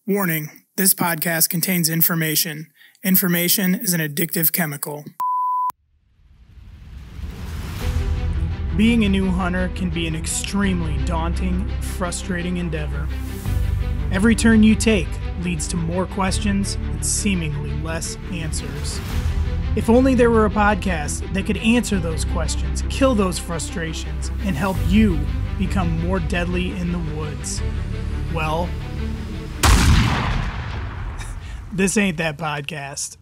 Warning, this podcast contains information. Information is an addictive chemical. Being a new hunter can be an extremely daunting, frustrating endeavor. Every turn you take leads to more questions and seemingly less answers. If only there were a podcast that could answer those questions, kill those frustrations, and help you become more deadly in the woods. Well, this ain't that podcast.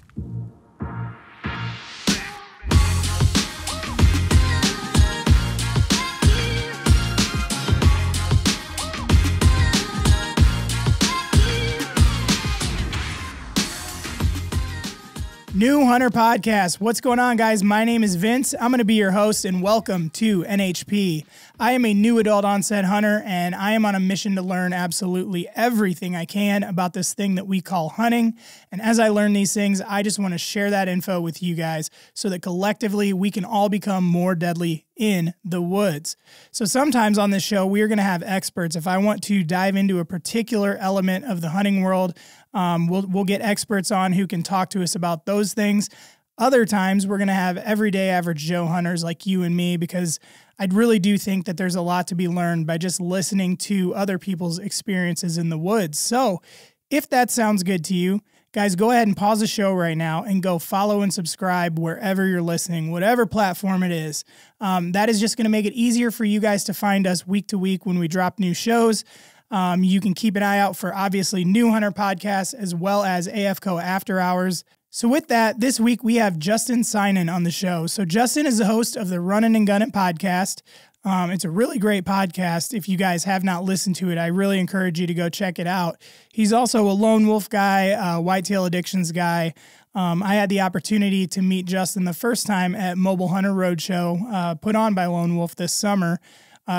New Hunter Podcast. What's going on, guys? My name is Vince. I'm going to be your host, and welcome to NHP. I am a new adult onset hunter, and I am on a mission to learn absolutely everything I can about this thing that we call hunting. And as I learn these things, I just want to share that info with you guys so that collectively we can all become more deadly in the woods. So sometimes on this show, we're going to have experts. If I want to dive into a particular element of the hunting world, we'll get experts on who can talk to us about those things. Other times, we're going to have everyday average Joe hunters like you and me, because I really do think that there's a lot to be learned by just listening to other people's experiences in the woods. So if that sounds good to you, guys, go ahead and pause the show right now and go follow and subscribe wherever you're listening, whatever platform it is. That is just going to make it easier for you guys to find us week to week when we drop new shows. You can keep an eye out for obviously New Hunter Podcasts as well as AFCO After Hours. So with that, this week we have Justin Synan on the show. So Justin is the host of the Runnin' and Gunnin' podcast. It's a really great podcast. If you guys have not listened to it, I really encourage you to go check it out. He's also a lone wolf guy, whitetail addictions guy. I had the opportunity to meet Justin the first time at Mobile Hunter Roadshow, put on by Lone Wolf this summer.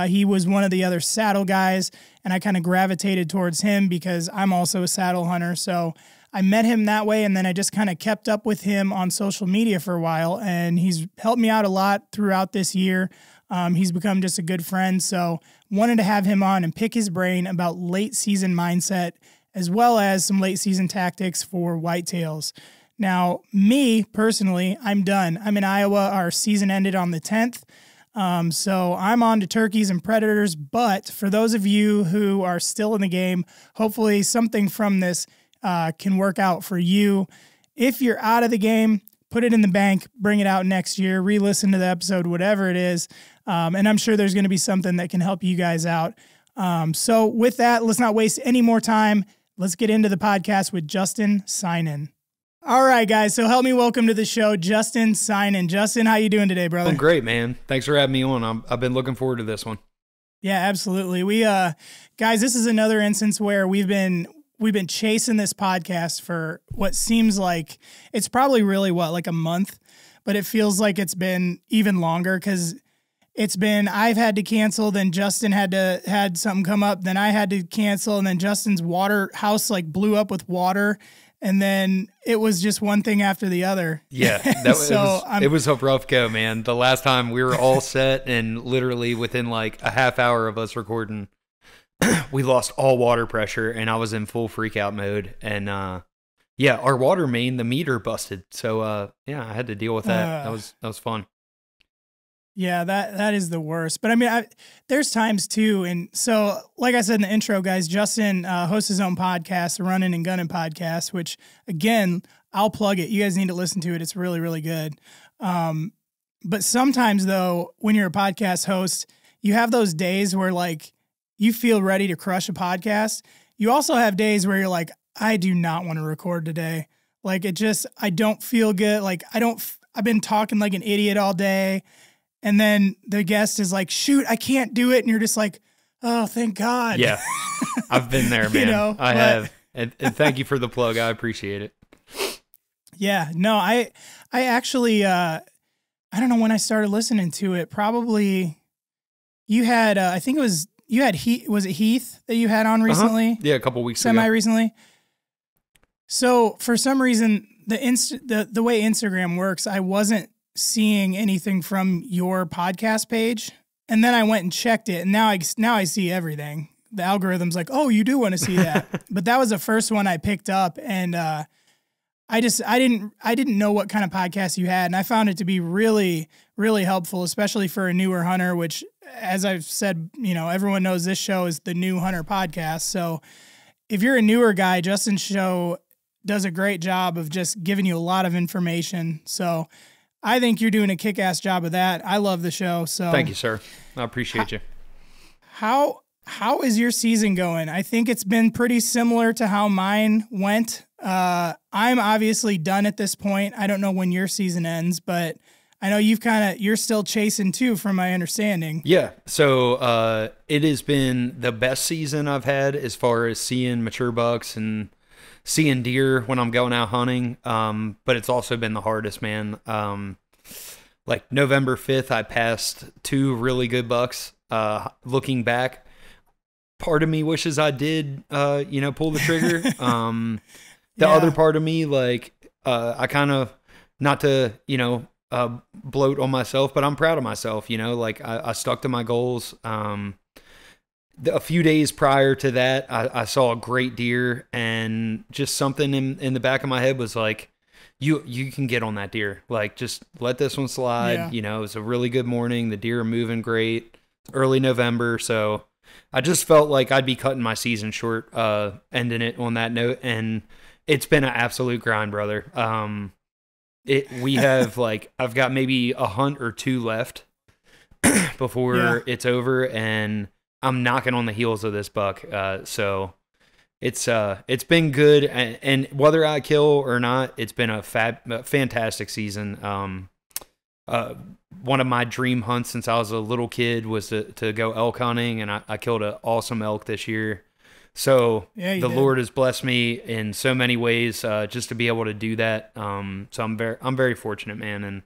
He was one of the other saddle guys, and I kind of gravitated towards him because I'm also a saddle hunter. So I met him that way, and then I just kind of kept up with him on social media for a while, and he's helped me out a lot throughout this year. He's become just a good friend, so wanted to have him on and pick his brain about late season mindset, as well as some late season tactics for whitetails. Now, me personally, I'm done. I'm in Iowa. Our season ended on the 10th. So I'm on to turkeys and predators, but for those of you who are still in the game, hopefully something from this can work out for you. If you're out of the game, put it in the bank, bring it out next year, re-listen to the episode, whatever it is. And I'm sure there's going to be something that can help you guys out. So with that, let's not waste any more time. Let's get into the podcast with Justin Synan. All right, guys. So help me welcome to the show, Justin Synan. Justin, how you doing today, brother? I'm great, man. Thanks for having me on. I've been looking forward to this one. Yeah, absolutely. We, guys, this is another instance where we've been chasing this podcast for what seems like it's probably really like a month, but it feels like it's been even longer because I've had to cancel, then Justin had something come up, then I had to cancel, and then Justin's water house blew up with water. And then it was just one thing after the other. Yeah, it was a rough go, man. The last time we were all set, and literally within a half hour of us recording, we lost all water pressure, and I was in full freak out mode. And yeah, our water main, the meter busted. So yeah, I had to deal with that. That was fun. Yeah, that is the worst. But I mean, there's times too. And so, like I said in the intro, guys, Justin hosts his own podcast, the Runnin' and Gunnin' podcast, which again, I'll plug it. You guys need to listen to it. It's really, really good. But sometimes though, when you're a podcast host, you have those days where you feel ready to crush a podcast. You also have days where you're like, I do not want to record today. I don't feel good. I've been talking like an idiot all day. And then the guest is like, shoot, I can't do it. And you're just like, oh, thank God. Yeah, I've been there, man. I have. And thank you for the plug. I appreciate it. Yeah, no, I actually, I don't know when I started listening to it. Probably you had, I think you had Heath, was it Heath that you had on recently? Yeah, a couple weeks ago. Semi-recently. So for some reason, the way Instagram works, I wasn't seeing anything from your podcast page, and then I went and checked it, and now I see everything. the algorithm's like, oh, you do want to see that. But that was the first one I picked up, and I didn't know what kind of podcast you had, and I found it to be really, really helpful, especially for a newer hunter, which, as I've said, everyone knows this show is the New Hunter Podcast. So if you're a newer guy, Justin's show does a great job of just giving you a lot of information. So I think you're doing a kick-ass job of that. I love the show. So thank you, sir. I appreciate you. How is your season going? I think it's been pretty similar to how mine went. I'm obviously done at this point. I don't know when your season ends, but I know you're still chasing too, from my understanding. Yeah. So, it has been the best season I've had as far as seeing mature bucks and seeing deer when I'm going out hunting. But it's also been the hardest, man. Like November 5th, I passed 2 really good bucks. Looking back, part of me wishes I did, pull the trigger. The other part of me, like, I kind of, not to, bloat on myself, but I'm proud of myself, like I stuck to my goals. A few days prior to that, I saw a great deer, and just something in the back of my head was like, you can get on that deer. Like, just let this one slide. Yeah. It was a really good morning. The deer are moving great. Early November. So I just felt like I'd be cutting my season short, ending it on that note. And it's been an absolute grind, brother. We have I've got maybe a hunt or 2 left before it's over, and I'm knocking on the heels of this buck. So it's been good, and whether I kill or not, it's been a fantastic season. One of my dream hunts since I was a little kid was to go elk hunting, and I killed an awesome elk this year. So the Lord has blessed me in so many ways, just to be able to do that. So I'm very fortunate, man. And,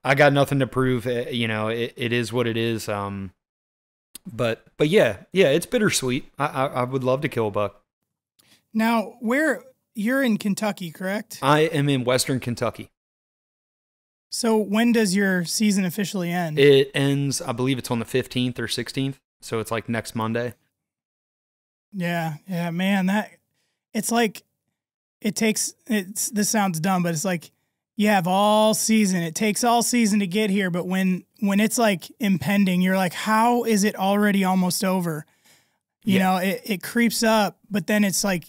I got nothing to prove. It is what it is. But yeah, it's bittersweet. I would love to kill a buck. Now, you're in Kentucky, correct? I am in Western Kentucky. So when does your season officially end? It ends, I believe it's on the 15th or 16th. So it's like next Monday. Yeah, man, this sounds dumb, but it's like you have all season. It takes all season to get here, but when it's like impending, you're like, how is it already almost over? It creeps up, but then it's like,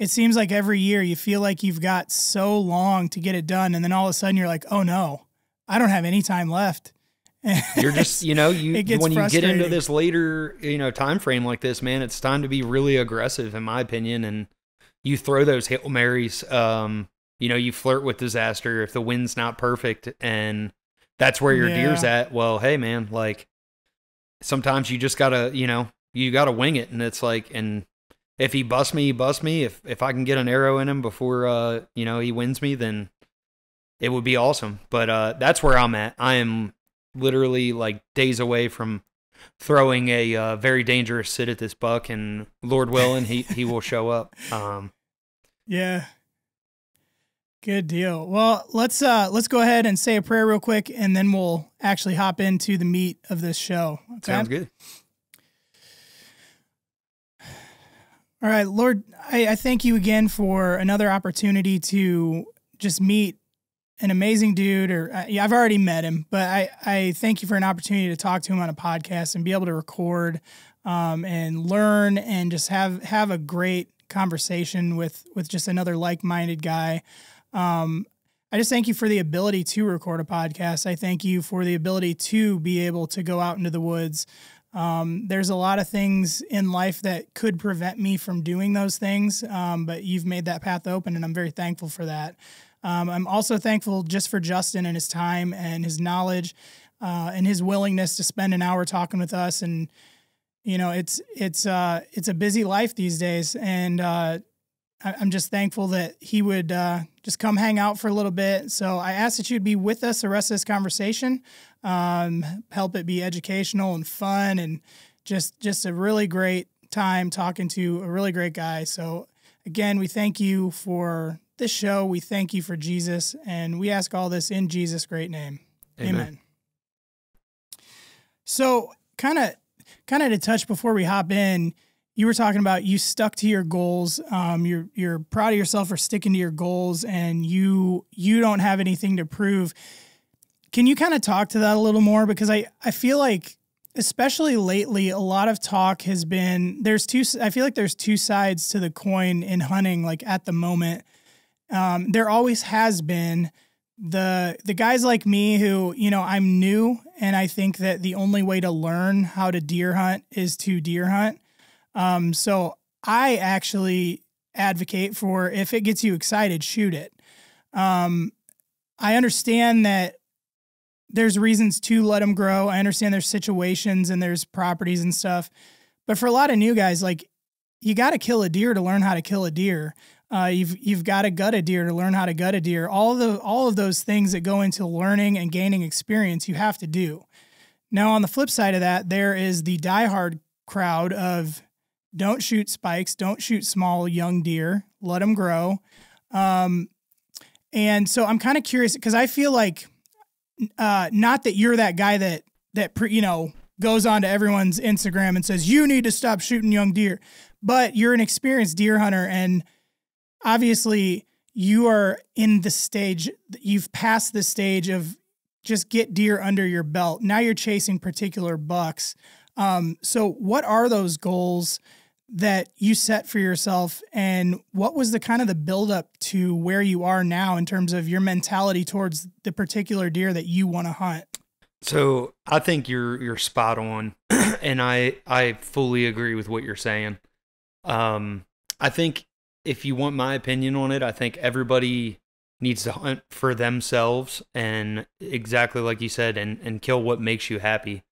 it seems like every year you feel like you've got so long to get it done, and then all of a sudden you're like, oh no, I don't have any time left. You're just, when you get into this later, time frame like this, man, it's time to be really aggressive, in my opinion. And you throw those Hail Marys, you flirt with disaster if the wind's not perfect, and that's where your deer's at. Well, hey man, like sometimes you just gotta, you gotta wing it. And it's like, and if he busts me, he busts me. If I can get an arrow in him before, he wins me, then it would be awesome. But that's where I'm at. I am literally like days away from throwing a very dangerous sit at this buck, and Lord willing, he will show up. Yeah. Good deal. Well, let's go ahead and say a prayer real quick, and then we'll actually hop into the meat of this show. Okay? Sounds good. All right, Lord, I thank you again for another opportunity to just meet an amazing dude, I've already met him, but I thank you for an opportunity to talk to him on a podcast and be able to record and learn and just have a great conversation with just another like-minded guy. I just thank you for the ability to record a podcast. I thank you for the ability to be able to go out into the woods. There's a lot of things in life that could prevent me from doing those things, but you've made that path open, and I'm very thankful for that. I'm also thankful just for Justin and his time and his knowledge and his willingness to spend an hour talking with us. And, it's a busy life these days. And I'm just thankful that he would just come hang out for a little bit. So I ask that you'd be with us the rest of this conversation, help it be educational and fun, and just a really great time talking to a really great guy. So again, we thank you for this show. We thank you for Jesus, and we ask all this in Jesus' great name. Amen. So kind of kind of to touch before we hop in, you were talking about you stuck to your goals. You're proud of yourself for sticking to your goals, and you don't have anything to prove. Can you kind of talk to that a little more? Because I feel like, especially lately, a lot of talk has been, I feel like there's two sides to the coin in hunting, like at the moment. There always has been the guys like me who, I'm new, and I think that the only way to learn how to deer hunt is to deer hunt. So I actually advocate for, if it gets you excited, shoot it. I understand that there's reasons to let them grow. I understand there's situations and there's properties and stuff, but for a lot of new guys, like, you got to kill a deer to learn how to kill a deer. You've got to gut a deer to learn how to gut a deer. All of those things that go into learning and gaining experience, you have to do. Now, on the flip side of that, there is the diehard crowd of don't shoot spikes, don't shoot small young deer, let them grow. And so I'm kind of curious, because I feel like, not that you're that guy that goes on to everyone's Instagram and says, you need to stop shooting young deer, but you're an experienced deer hunter. And obviously you are in the stage, you've passed the stage of just get deer under your belt. Now you're chasing particular bucks. So what are those goals that you set for yourself, and what was the kind of the buildup to where you are now in terms of your mentality towards the particular deer that you want to hunt? So I think you're spot on, and I fully agree with what you're saying. I think if you want my opinion on it, I think everybody needs to hunt for themselves, and exactly like you said, and kill what makes you happy.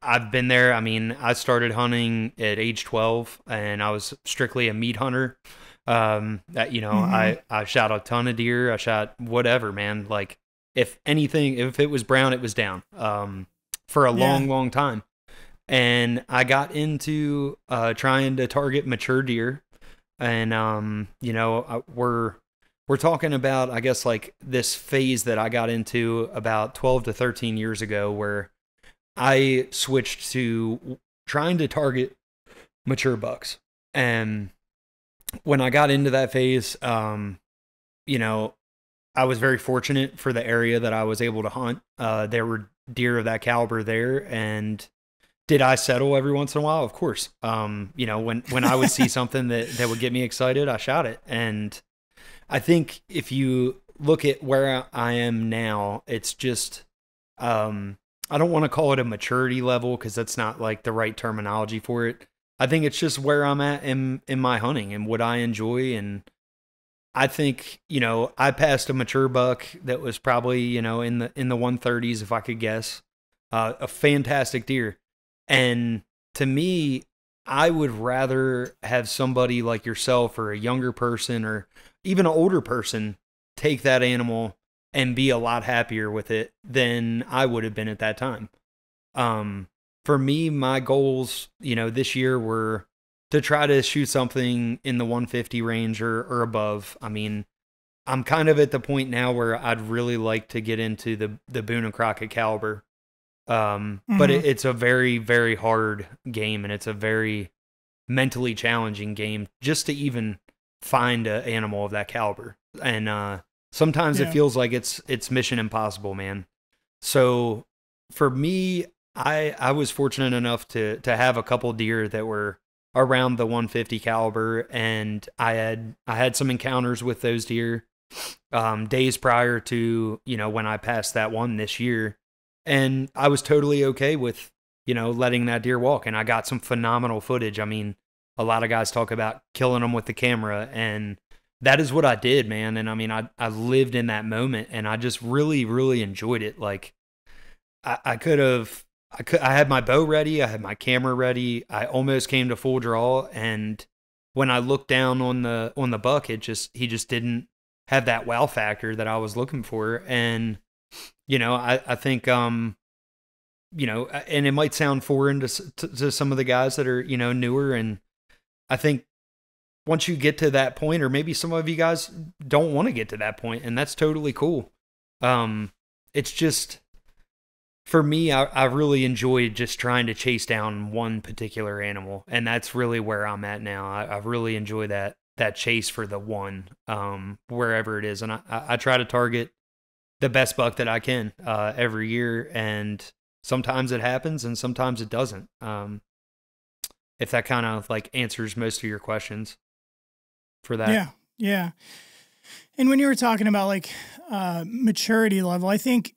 I've been there. I mean, I started hunting at age 12, and I was strictly a meat hunter. I shot a ton of deer. I shot whatever, man. Like, if anything, if it was brown, it was down, for a long, long time. And I got into, trying to target mature deer. And, we're talking about, I guess, like this phase that I got into about 12 to 13 years ago, where I switched to trying to target mature bucks. And when I got into that phase, I was very fortunate for the area that I was able to hunt. There were deer of that caliber there. And did I settle every once in a while? Of course. When I would see something that would get me excited, I shot it. And I think if you look at where I am now, it's just, I don't want to call it a maturity level, because that's not like the right terminology for it. I think it's just where I'm at in my hunting and what I enjoy. And I think, I passed a mature buck that was probably, in the 130s, if I could guess, a fantastic deer. And to me, I would rather have somebody like yourself, or a younger person, or even an older person, take that animal and be a lot happier with it than I would have been at that time. For me, my goals, this year were to try to shoot something in the 150 range or above. I mean, I'm kind of at the point now where I'd really like to get into the Boone and Crockett caliber. But it's a very, very hard game, and it's a very mentally challenging game just to even find an animal of that caliber. And, sometimes it feels like it's mission impossible, man. So for me, I was fortunate enough to have a couple deer that were around the 150 caliber, and I had some encounters with those deer days prior to, when I passed that one this year, and I was totally okay with, letting that deer walk, and I got some phenomenal footage. I mean, a lot of guys talk about killing them with the camera, and that is what I did, man. And I mean, I lived in that moment, and I just really, really enjoyed it. Like, I had my bow ready. I had my camera ready. I almost came to full draw. And when I looked down on the buck, he just didn't have that wow factor that I was looking for. And, I think, and it might sound foreign to some of the guys that are, newer. And I think once you get to that point, or maybe some of you guys don't want to get to that point, and that's totally cool. It's just, for me, I really enjoyed just trying to chase down one particular animal, and that's really where I'm at now. I really enjoy that chase for the one, wherever it is, and I try to target the best buck that I can every year, and sometimes it happens, and sometimes it doesn't. If that kind of like answers most of your questions for that. Yeah, yeah. And when you were talking about like maturity level, I think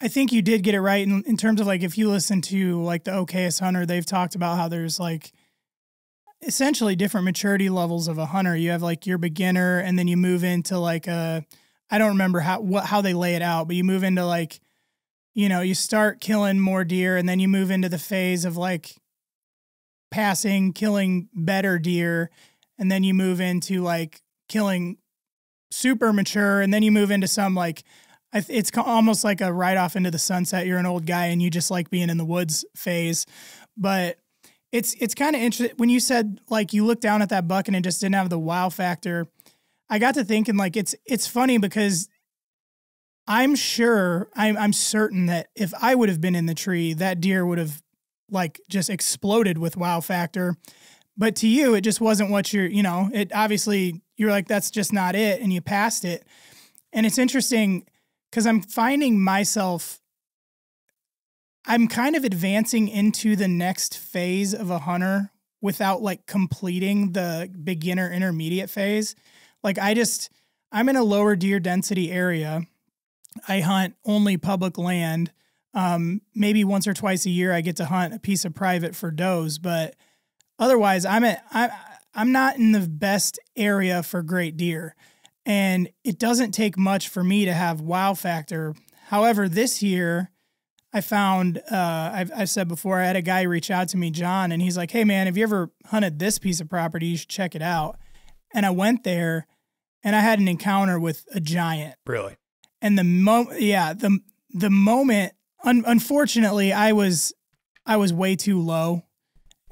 you did get it right in terms of like, if you listen to like the Okayest Hunter, they've talked about how there's like essentially different maturity levels of a hunter. You have like your beginner, and then you move into like I don't remember how they lay it out, but you move into like, you know, you start killing more deer, and then you move into the phase of like passing, killing better deer. And then you move into like killing super mature. And then you move into some like, it's almost like a ride off into the sunset. You're an old guy and you just like being in the woods phase. But it's kind of interesting when you said like you look down at that buck and it just didn't have the wow factor. I got to thinking like it's funny because I'm certain that if I would have been in the tree, that deer would have like just exploded with wow factor. But to you, it just wasn't what it obviously you're like, that's just not it. And you passed it. And it's interesting because I'm finding myself, I'm kind of advancing into the next phase of a hunter without like completing the beginner intermediate phase. Like I'm in a lower deer density area. I hunt only public land. Maybe once or twice a year I get to hunt a piece of private for does, but otherwise I'm not in the best area for great deer. And it doesn't take much for me to have wow factor. However, this year I found, I've said before, I had a guy reach out to me, John, and he's like, hey man, have you ever hunted this piece of property? You should check it out. And I went there and I had an encounter with a giant. Really? And the moment, unfortunately, I was way too low.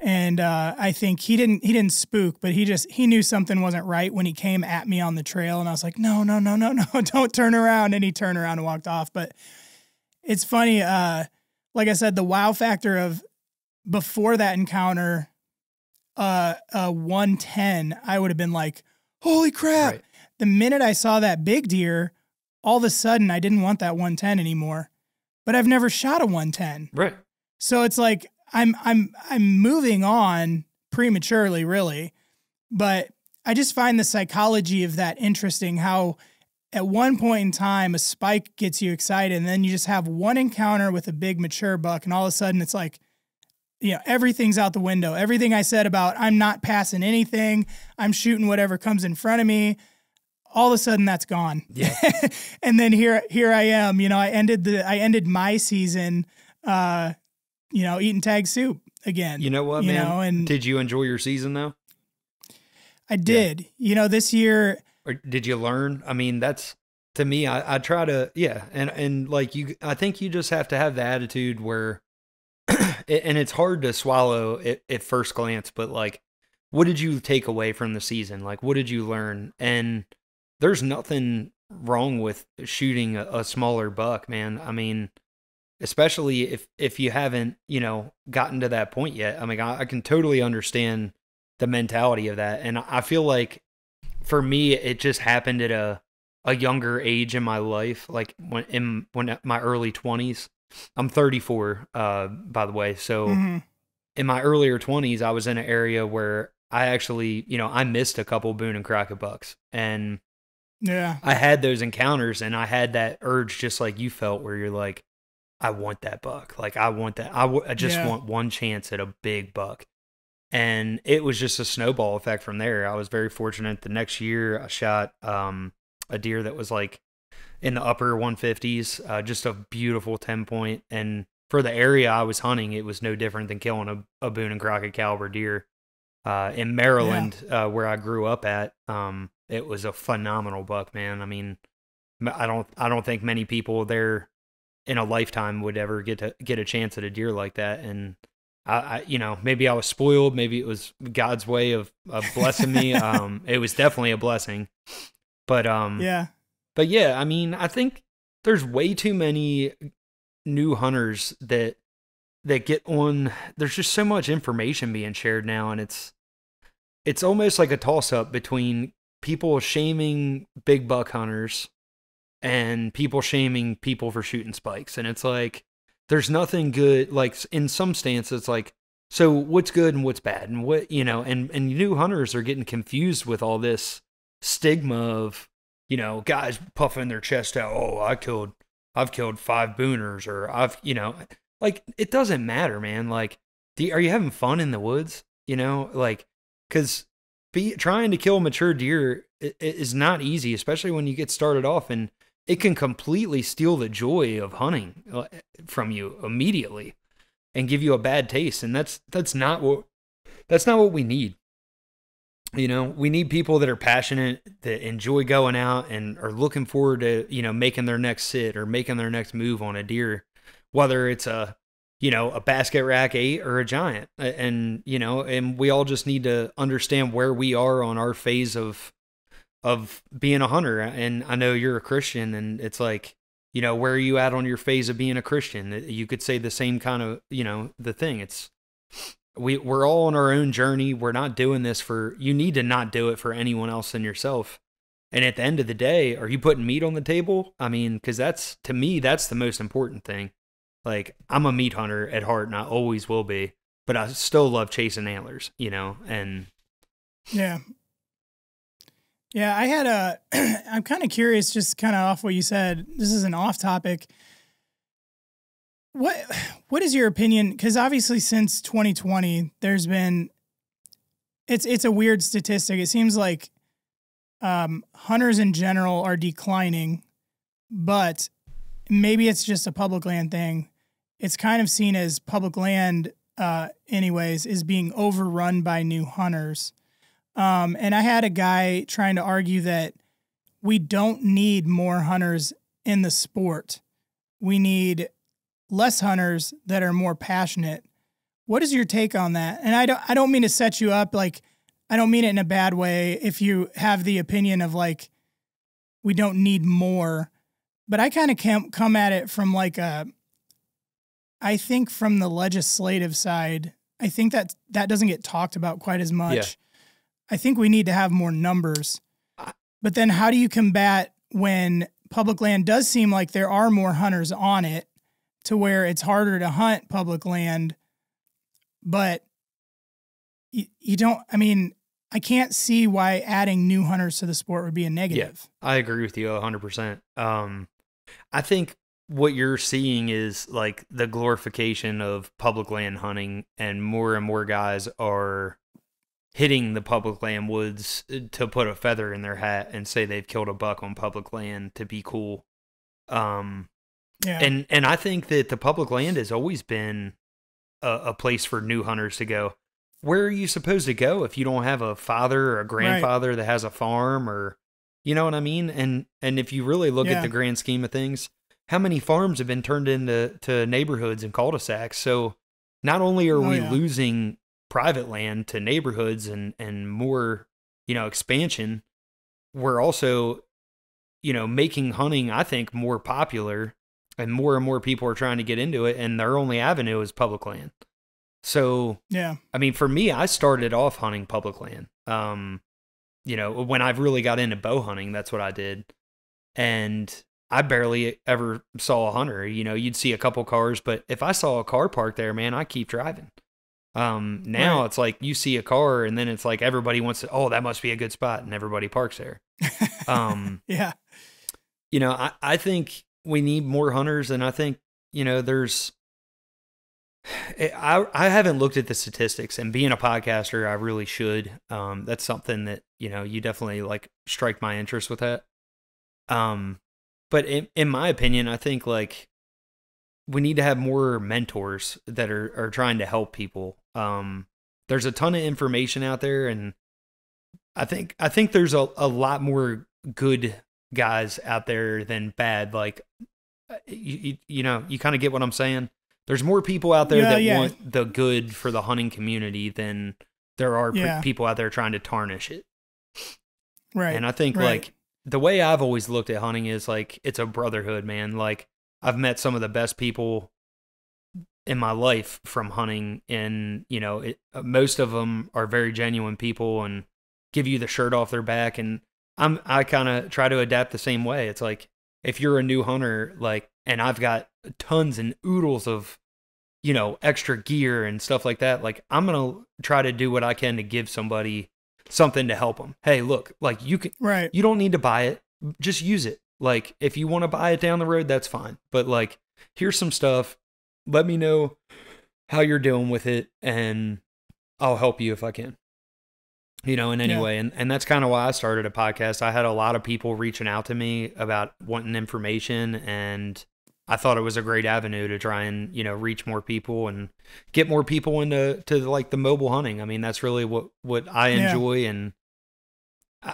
And I think he didn't spook, but he knew something wasn't right when he came at me on the trail. And I was like, no, don't turn around. And he turned around and walked off. But it's funny. Like I said, the wow factor of before that encounter, 110, I would have been like, holy crap. Right. The minute I saw that big deer, all of a sudden I didn't want that 110 anymore, but I've never shot a 110. Right. So it's like, I'm moving on prematurely, really, but I just find the psychology of that interesting, how at one point in time, a spike gets you excited and then you just have one encounter with a big mature buck. And all of a sudden it's like, everything's out the window. Everything I said about I'm not passing anything, I'm shooting whatever comes in front of me, all of a sudden that's gone. Yeah. And then here I am, I ended my season, eating tag soup again. You know what, man? And did you enjoy your season though? I did. Yeah. This year. Or did you learn? I mean, that's, to me, I try to, yeah. And like I think you just have to have the attitude where, and it's hard to swallow at first glance, but like, what did you take away from the season? Like, what did you learn? And there's nothing wrong with shooting a smaller buck, man. I mean, especially if you haven't, gotten to that point yet. I mean, I can totally understand the mentality of that. And I feel like for me, it just happened at a younger age in my life, like when my early 20s. I'm 34, by the way. So in my earlier 20s, I was in an area where I actually, I missed a couple Boone and Crockett bucks. And yeah, I had those encounters and I had that urge just like you felt, where you're like, I want that buck. Like, I want that. I just want one chance at a big buck. And it was just a snowball effect from there. I was very fortunate. The next year I shot a deer that was like in the upper 150s, just a beautiful 10-point. And for the area I was hunting, it was no different than killing a Boone and Crockett caliber deer. In Maryland, where I grew up at, it was a phenomenal buck, man. I mean, I don't think many people there in a lifetime would ever get a chance at a deer like that. And I maybe I was spoiled, maybe it was God's way of blessing me. It was definitely a blessing, but yeah, I mean, I think there's way too many new hunters that get on. There's just so much information being shared now, and it's almost like a toss up between people shaming big buck hunters and people shaming people for shooting spikes. And it's like, there's nothing good. Like in some stances, it's like, so what's good and what's bad, and what, and new hunters are getting confused with all this stigma of, guys puffing their chest out. Oh, I've killed 5 booners, or like, it doesn't matter, man. Like, are you having fun in the woods? Like, cause trying to kill mature deer is not easy, especially when you get started off, and it can completely steal the joy of hunting from you immediately and give you a bad taste. And that's not what we need. We need people that are passionate, that enjoy going out and are looking forward to, making their next sit or making their next move on a deer, whether it's a basket rack 8 or a giant. And, and we all just need to understand where we are on our phase of being a hunter. And I know you're a Christian, and it's like, where are you at on your phase of being a Christian? You could say the same kind of, the thing. We're all on our own journey. We're not doing this you need to not do it for anyone else than yourself. And at the end of the day, are you putting meat on the table? I mean, cause to me, that's the most important thing. Like, I'm a meat hunter at heart, and I always will be, but I still love chasing antlers, and. Yeah. Yeah, I had I'm kind of curious, just kind of off what you said. This is an off topic. What is your opinion? Because obviously since 2020, there's been, it's a weird statistic. It seems like hunters in general are declining, but maybe it's just a public land thing. It's kind of seen as public land, anyways, is being overrun by new hunters. And I had a guy trying to argue that we don't need more hunters in the sport. We need less hunters that are more passionate. What is your take on that? And I don't mean to set you up. Like, I don't mean it in a bad way if you have the opinion of like, we don't need more, but I kind of come at it from like I think from the legislative side, I think that doesn't get talked about quite as much. Yeah. I think we need to have more numbers. But then how do you combat when public land does seem like there are more hunters on it to where it's harder to hunt public land, but you don't, I mean, I can't see why adding new hunters to the sport would be a negative. Yeah, I agree with you 100%. I think what you're seeing is like the glorification of public land hunting, and more guys are hitting the public land woods to put a feather in their hat and say they've killed a buck on public land to be cool. Yeah. And I think that the public land has always been a place for new hunters to go. Where are you supposed to go if you don't have a father or a grandfather that has a farm, or, you know what I mean? And if you really look at the grand scheme of things, how many farms have been turned into neighborhoods and cul-de-sacs? So not only are we losing private land to neighborhoods and more, expansion, we're also, making hunting, I think, more popular, and more people are trying to get into it, and their only avenue is public land. So, yeah, I mean, for me, I started off hunting public land. When I really got into bow hunting, that's what I did. And I barely ever saw a hunter. You'd see a couple cars, but if I saw a car parked there, man, I keep driving. Now it's like you see a car, and then it's like everybody wants to, oh, that must be a good spot, and everybody parks there. Yeah. I think we need more hunters, and I think, I haven't looked at the statistics, and being a podcaster, I really should. That's something that, you definitely like strike my interest with that. But in my opinion, I think like we need to have more mentors that are trying to help people. There's a ton of information out there, and I think there's a lot more good guys out there than bad. Like, you kind of get what I'm saying? There's more people out there that want the good for the hunting community than there are people out there trying to tarnish it. Right. And I think like the way I've always looked at hunting is like, it's a brotherhood, man. Like, I've met some of the best people in my life from hunting, and most of them are very genuine people and give you the shirt off their back. And I kind of try to adapt the same way. It's like, if you're a new hunter, like, and I've got tons and oodles of extra gear and stuff like that, like, I'm gonna try to do what I can to give somebody something to help them. Hey, look, like, you don't need to buy it, just use it. Like, if you want to buy it down the road, that's fine, but like, here's some stuff. Let me know how you're doing with it, and I'll help you if I can, in any way. And that's kind of why I started a podcast. I had a lot of people reaching out to me about wanting information, and I thought it was a great avenue to try and, reach more people and get more people into like the mobile hunting. I mean, that's really what I enjoy. And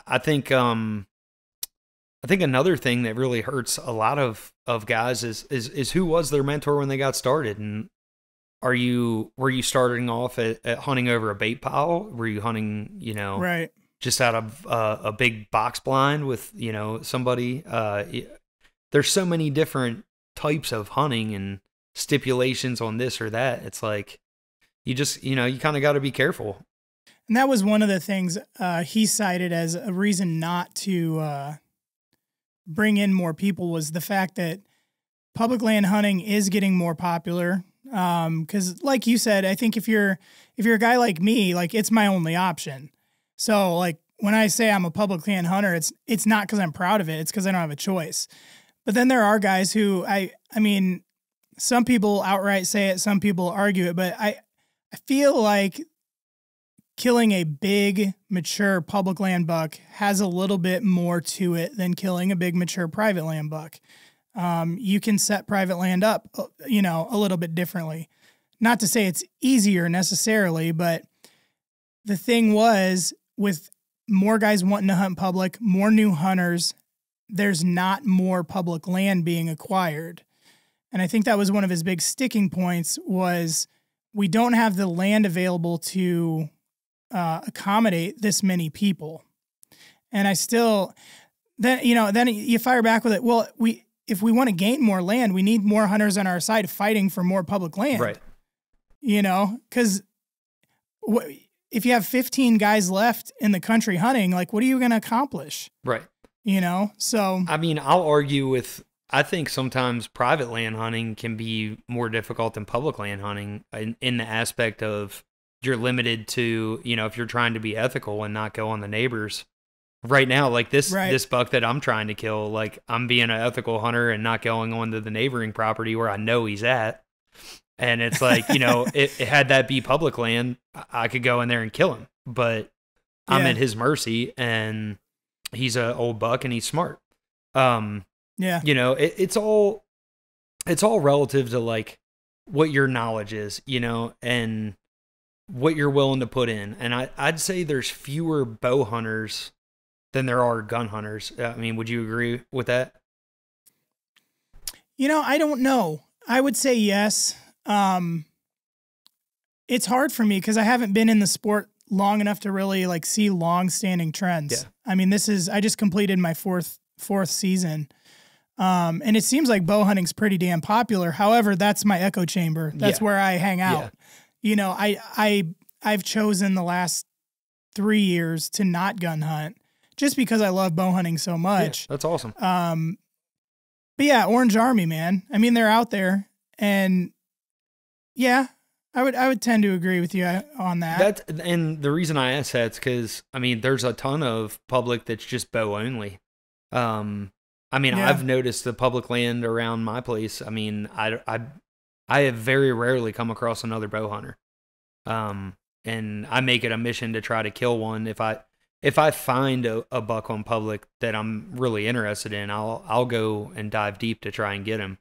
I think another thing that really hurts a lot of guys is who was their mentor when they got started. And were you starting off at hunting over a bait pile? Were you hunting, right, just out of a big box blind with, somebody? There's so many different types of hunting and stipulations on this or that. It's like, you just, you kind of got to be careful. And that was one of the things he cited as a reason not to bring in more people, was the fact that public land hunting is getting more popular. Because like you said, I think if you're a guy like me, like, it's my only option. So like, when I say I'm a public land hunter, it's not because I'm proud of it. It's because I don't have a choice. But then there are guys who I mean, some people outright say it, some people argue it, but I feel like killing a big, mature public land buck has a little bit more to it than killing a big, mature private land buck. You can set private land up, a little bit differently. Not to say it's easier necessarily, but the thing was, with more guys wanting to hunt public, more new hunters, there's not more public land being acquired. And I think that was one of his big sticking points, was we don't have the land available to accommodate this many people. And I still, then you fire back with it. Well, if we want to gain more land, we need more hunters on our side fighting for more public land. Right. Because if you have 15 guys left in the country hunting, like, what are you going to accomplish? Right. So. I mean, I'll argue with, I think sometimes private land hunting can be more difficult than public land hunting in the aspect of, you're limited to, if you're trying to be ethical and not go on the neighbors. Right now, like this buck that I'm trying to kill, like, I'm being an ethical hunter and not going on to the neighboring property where I know he's at. And it's like, it had that be public land, I could go in there and kill him, but I'm at his mercy, and he's an old buck and he's smart. It's all relative to like what your knowledge is, and what you're willing to put in. And I'd say there's fewer bow hunters than there are gun hunters. I mean, would you agree with that? I don't know. I would say yes. It's hard for me because I haven't been in the sport long enough to really like see long-standing trends. Yeah. I mean, I just completed my fourth season. And it seems like bow hunting's pretty damn popular. However, that's my echo chamber. That's where I hang out. Yeah. I've chosen the last 3 years to not gun hunt just because I love bow hunting so much. Yeah, that's awesome. But yeah, Orange Army, man. I mean, they're out there, and yeah, I would tend to agree with you on that. And the reason I ask that's because, I mean, there's a ton of public that's just bow only. I've noticed the public land around my place. I mean, I have very rarely come across another bow hunter. And I make it a mission to try to kill one. If I find a buck on public that I'm really interested in, I'll go and dive deep to try and get him.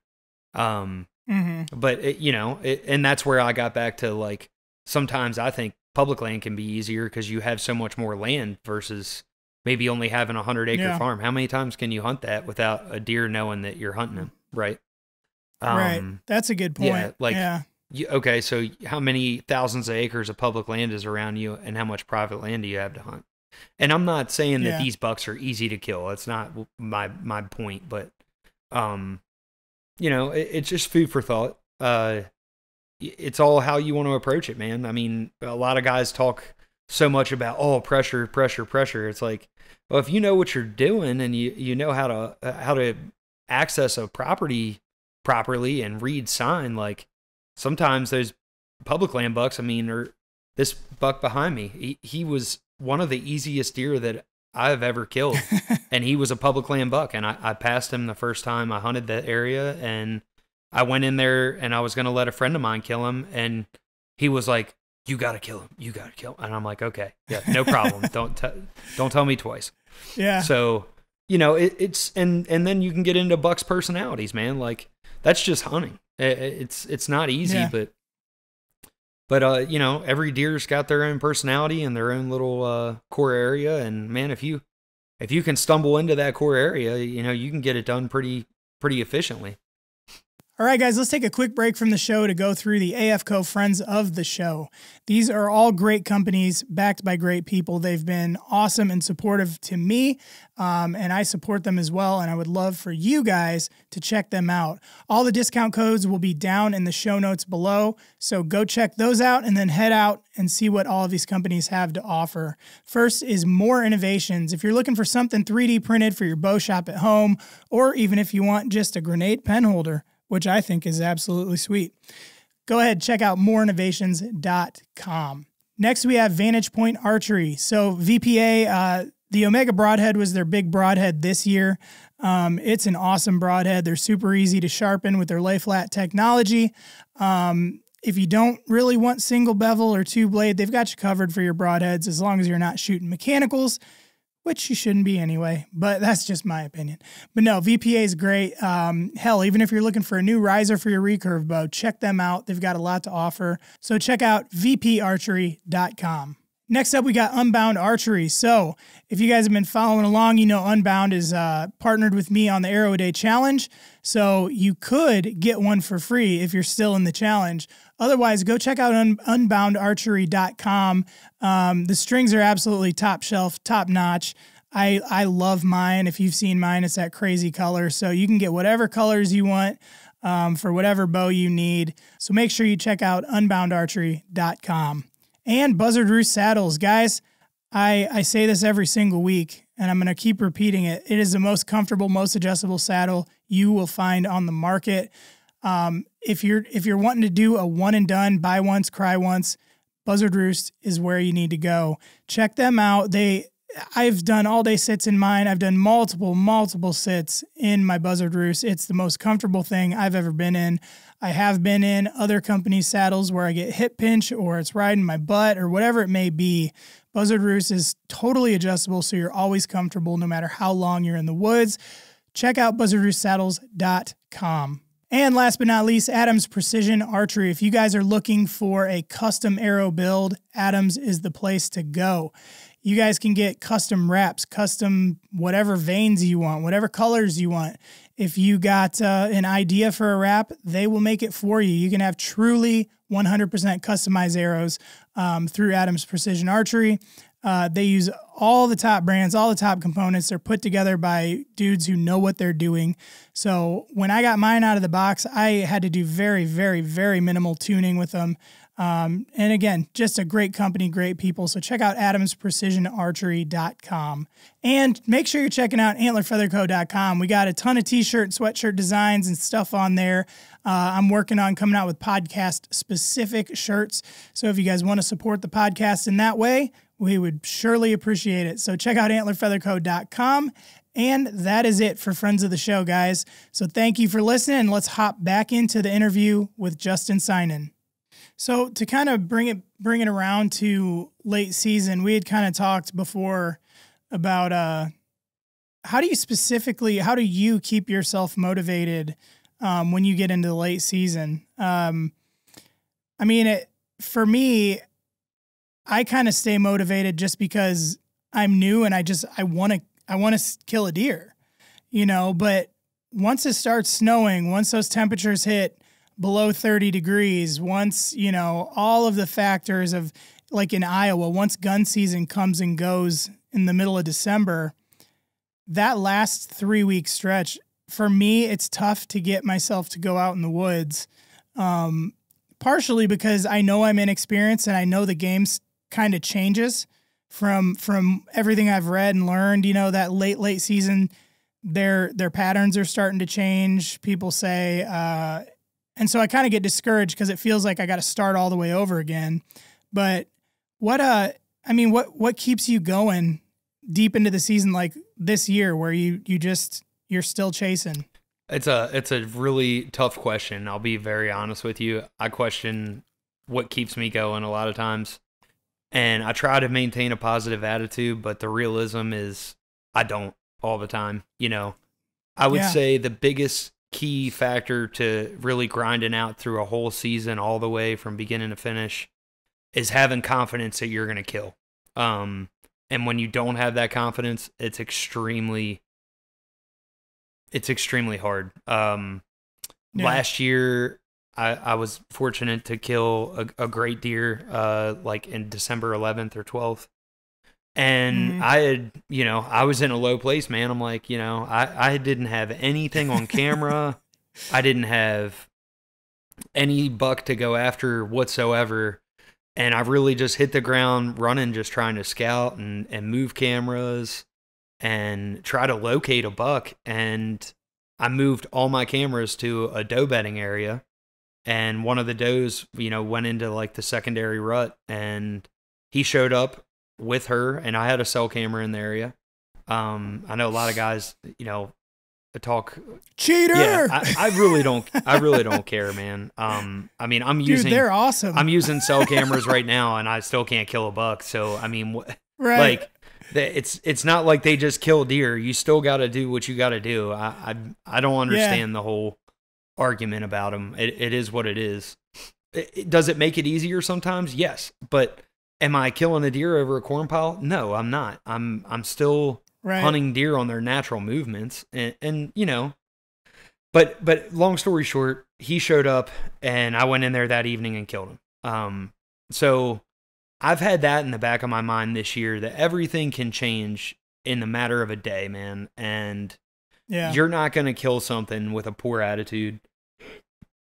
But and that's where I got back to, like, sometimes I think public land can be easier because you have so much more land versus maybe only having a 100-acre farm. How many times can you hunt that without a deer knowing that you're hunting him? Right. Right. That's a good point. Okay, so how many thousands of acres of public land is around you, and how much private land do you have to hunt? And I'm not saying that these bucks are easy to kill. That's not my point, but it's just food for thought. It's all how you want to approach it, man. I mean, a lot of guys talk so much about, pressure, pressure, pressure. It's like, well, if you know what you're doing and you know how to access a property properly and read sign, like sometimes those public land bucks, I mean, or this buck behind me, he was one of the easiest deer that I've ever killed. And he was a public land buck. And I passed him the first time I hunted that area, and I went in there and I was going to let a friend of mine kill him. And he was like, you got to kill him. You got to kill him. And I'm like, okay, yeah, no problem. Don't tell me twice. Yeah. So, it's, and then you can get into bucks' personalities, man. Like that's just hunting. It's not easy, yeah. but every deer's got their own personality and their own little core area. And man, if you can stumble into that core area, you can get it done pretty efficiently. All right, guys, let's take a quick break from the show to go through the AFCO friends of the show. These are all great companies backed by great people. They've been awesome and supportive to me, and I support them as well, and I would love for you guys to check them out. All the discount codes will be down in the show notes below, so go check those out and then head out and see what all of these companies have to offer. First is More Innovations. If you're looking for something 3D printed for your bow shop at home, or even if you want just a grenade pen holder, which I think is absolutely sweet, go ahead, check out moreinnovations.com. Next, we have Vantage Point Archery. So VPA, the Omega Broadhead was their big broadhead this year. It's an awesome broadhead. They're super easy to sharpen with their lay flat technology. If you don't really want single bevel or two blade, they've got you covered for your broadheads as long as you're not shooting mechanicals, which you shouldn't be anyway, but that's just my opinion. But no, VPA is great. Hell, even if you're looking for a new riser for your recurve bow, check them out. They've got a lot to offer. So check out vparchery.com. Next up, we got Unbound Archery. So if you guys have been following along, Unbound is partnered with me on the Arrow a Day Challenge. So you could get one for free if you're still in the challenge. Otherwise, go check out unboundarchery.com. The strings are absolutely top shelf, top notch. I love mine. If you've seen mine, it's that crazy color. So you can get whatever colors you want for whatever bow you need. So make sure you check out unboundarchery.com. And Buzzard Roost saddles. Guys, I say this every single week, and I'm going to keep repeating it. It is the most comfortable, most adjustable saddle you will find on the market. If you're wanting to do a one and done, buy once, cry once, Buzzard Roost is where you need to go. Check them out. I've done all day sits in mine. I've done multiple sits in my Buzzard Roost. It's the most comfortable thing I've ever been in. I have been in other companies' saddles where I get hip pinch or it's riding my butt or whatever it may be. Buzzard Roost is totally adjustable, so you're always comfortable no matter how long you're in the woods. Check out buzzardroostsaddles.com. And last but not least, Adams Precision Archery. If you guys are looking for a custom arrow build, Adams is the place to go. You guys can get custom wraps, custom whatever veins you want, whatever colors you want. If you got an idea for a wrap, they will make it for you. You can have truly 100% customized arrows through Adams Precision Archery. They use all the top brands, all the top components. They're put together by dudes who know what they're doing. So when I got mine out of the box, I had to do very, very, very minimal tuning with them. And again, just a great company, great people. So check out adamsprecisionarchery.com. And make sure you're checking out antlerfeatherco.com. We got a ton of t-shirt and sweatshirt designs and stuff on there. I'm working on coming out with podcast-specific shirts. So if you guys want to support the podcast in that way, we would surely appreciate it. So check out antlerfeatherco.com. And that is it for Friends of the Show, guys. So thank you for listening. Let's hop back into the interview with Justin Synan. So to kind of bring it around to late season, we had kind of talked before about how do you keep yourself motivated when you get into the late season? For me, I kind of stay motivated just because I'm new and I want to kill a deer, but once it starts snowing, once those temperatures hit below 30 degrees, once, all of the factors of, like in Iowa, once gun season comes and goes in the middle of December, that last 3-week stretch for me, it's tough to get myself to go out in the woods. Partially because I know I'm inexperienced and I know the game's kind of changes from everything I've read and learned. You know, that late season, their patterns are starting to change, people say. And so I kind of get discouraged because it feels like I got to start all the way over again. But what keeps you going deep into the season like this year where you're still chasing? It's a really tough question. I'll be very honest with you. I question what keeps me going a lot of times. And I try to maintain a positive attitude, but the realism is I don't all the time. You know, I would say the biggest key factor to really grinding out through a whole season all the way from beginning to finish is having confidence that you're going to kill. And when you don't have that confidence, it's extremely hard. Last year, I was fortunate to kill a great deer, like in December 11th or 12th. And I was in a low place, man. I'm like, I didn't have anything on camera. I didn't have any buck to go after whatsoever. And I really just hit the ground running, just trying to scout and move cameras and try to locate a buck. And I moved all my cameras to a doe bedding area. And one of the does, went into like the secondary rut, and he showed up with her, and I had a cell camera in the area. I know a lot of guys, talk cheater. Yeah, I really don't care, man. They're awesome. I'm using cell cameras right now, and I still can't kill a buck. So right. Like it's not like they just kill deer. You still got to do what you got to do. I don't understand the whole argument about them. It is what it is. Does it make it easier sometimes? Yes, but am I killing a deer over a corn pile? No, I'm not. I'm still hunting deer on their natural movements, and but long story short, he showed up, and I went in there that evening and killed him. So I've had that in the back of my mind this year, that everything can change in the matter of a day, man. And you're not going to kill something with a poor attitude,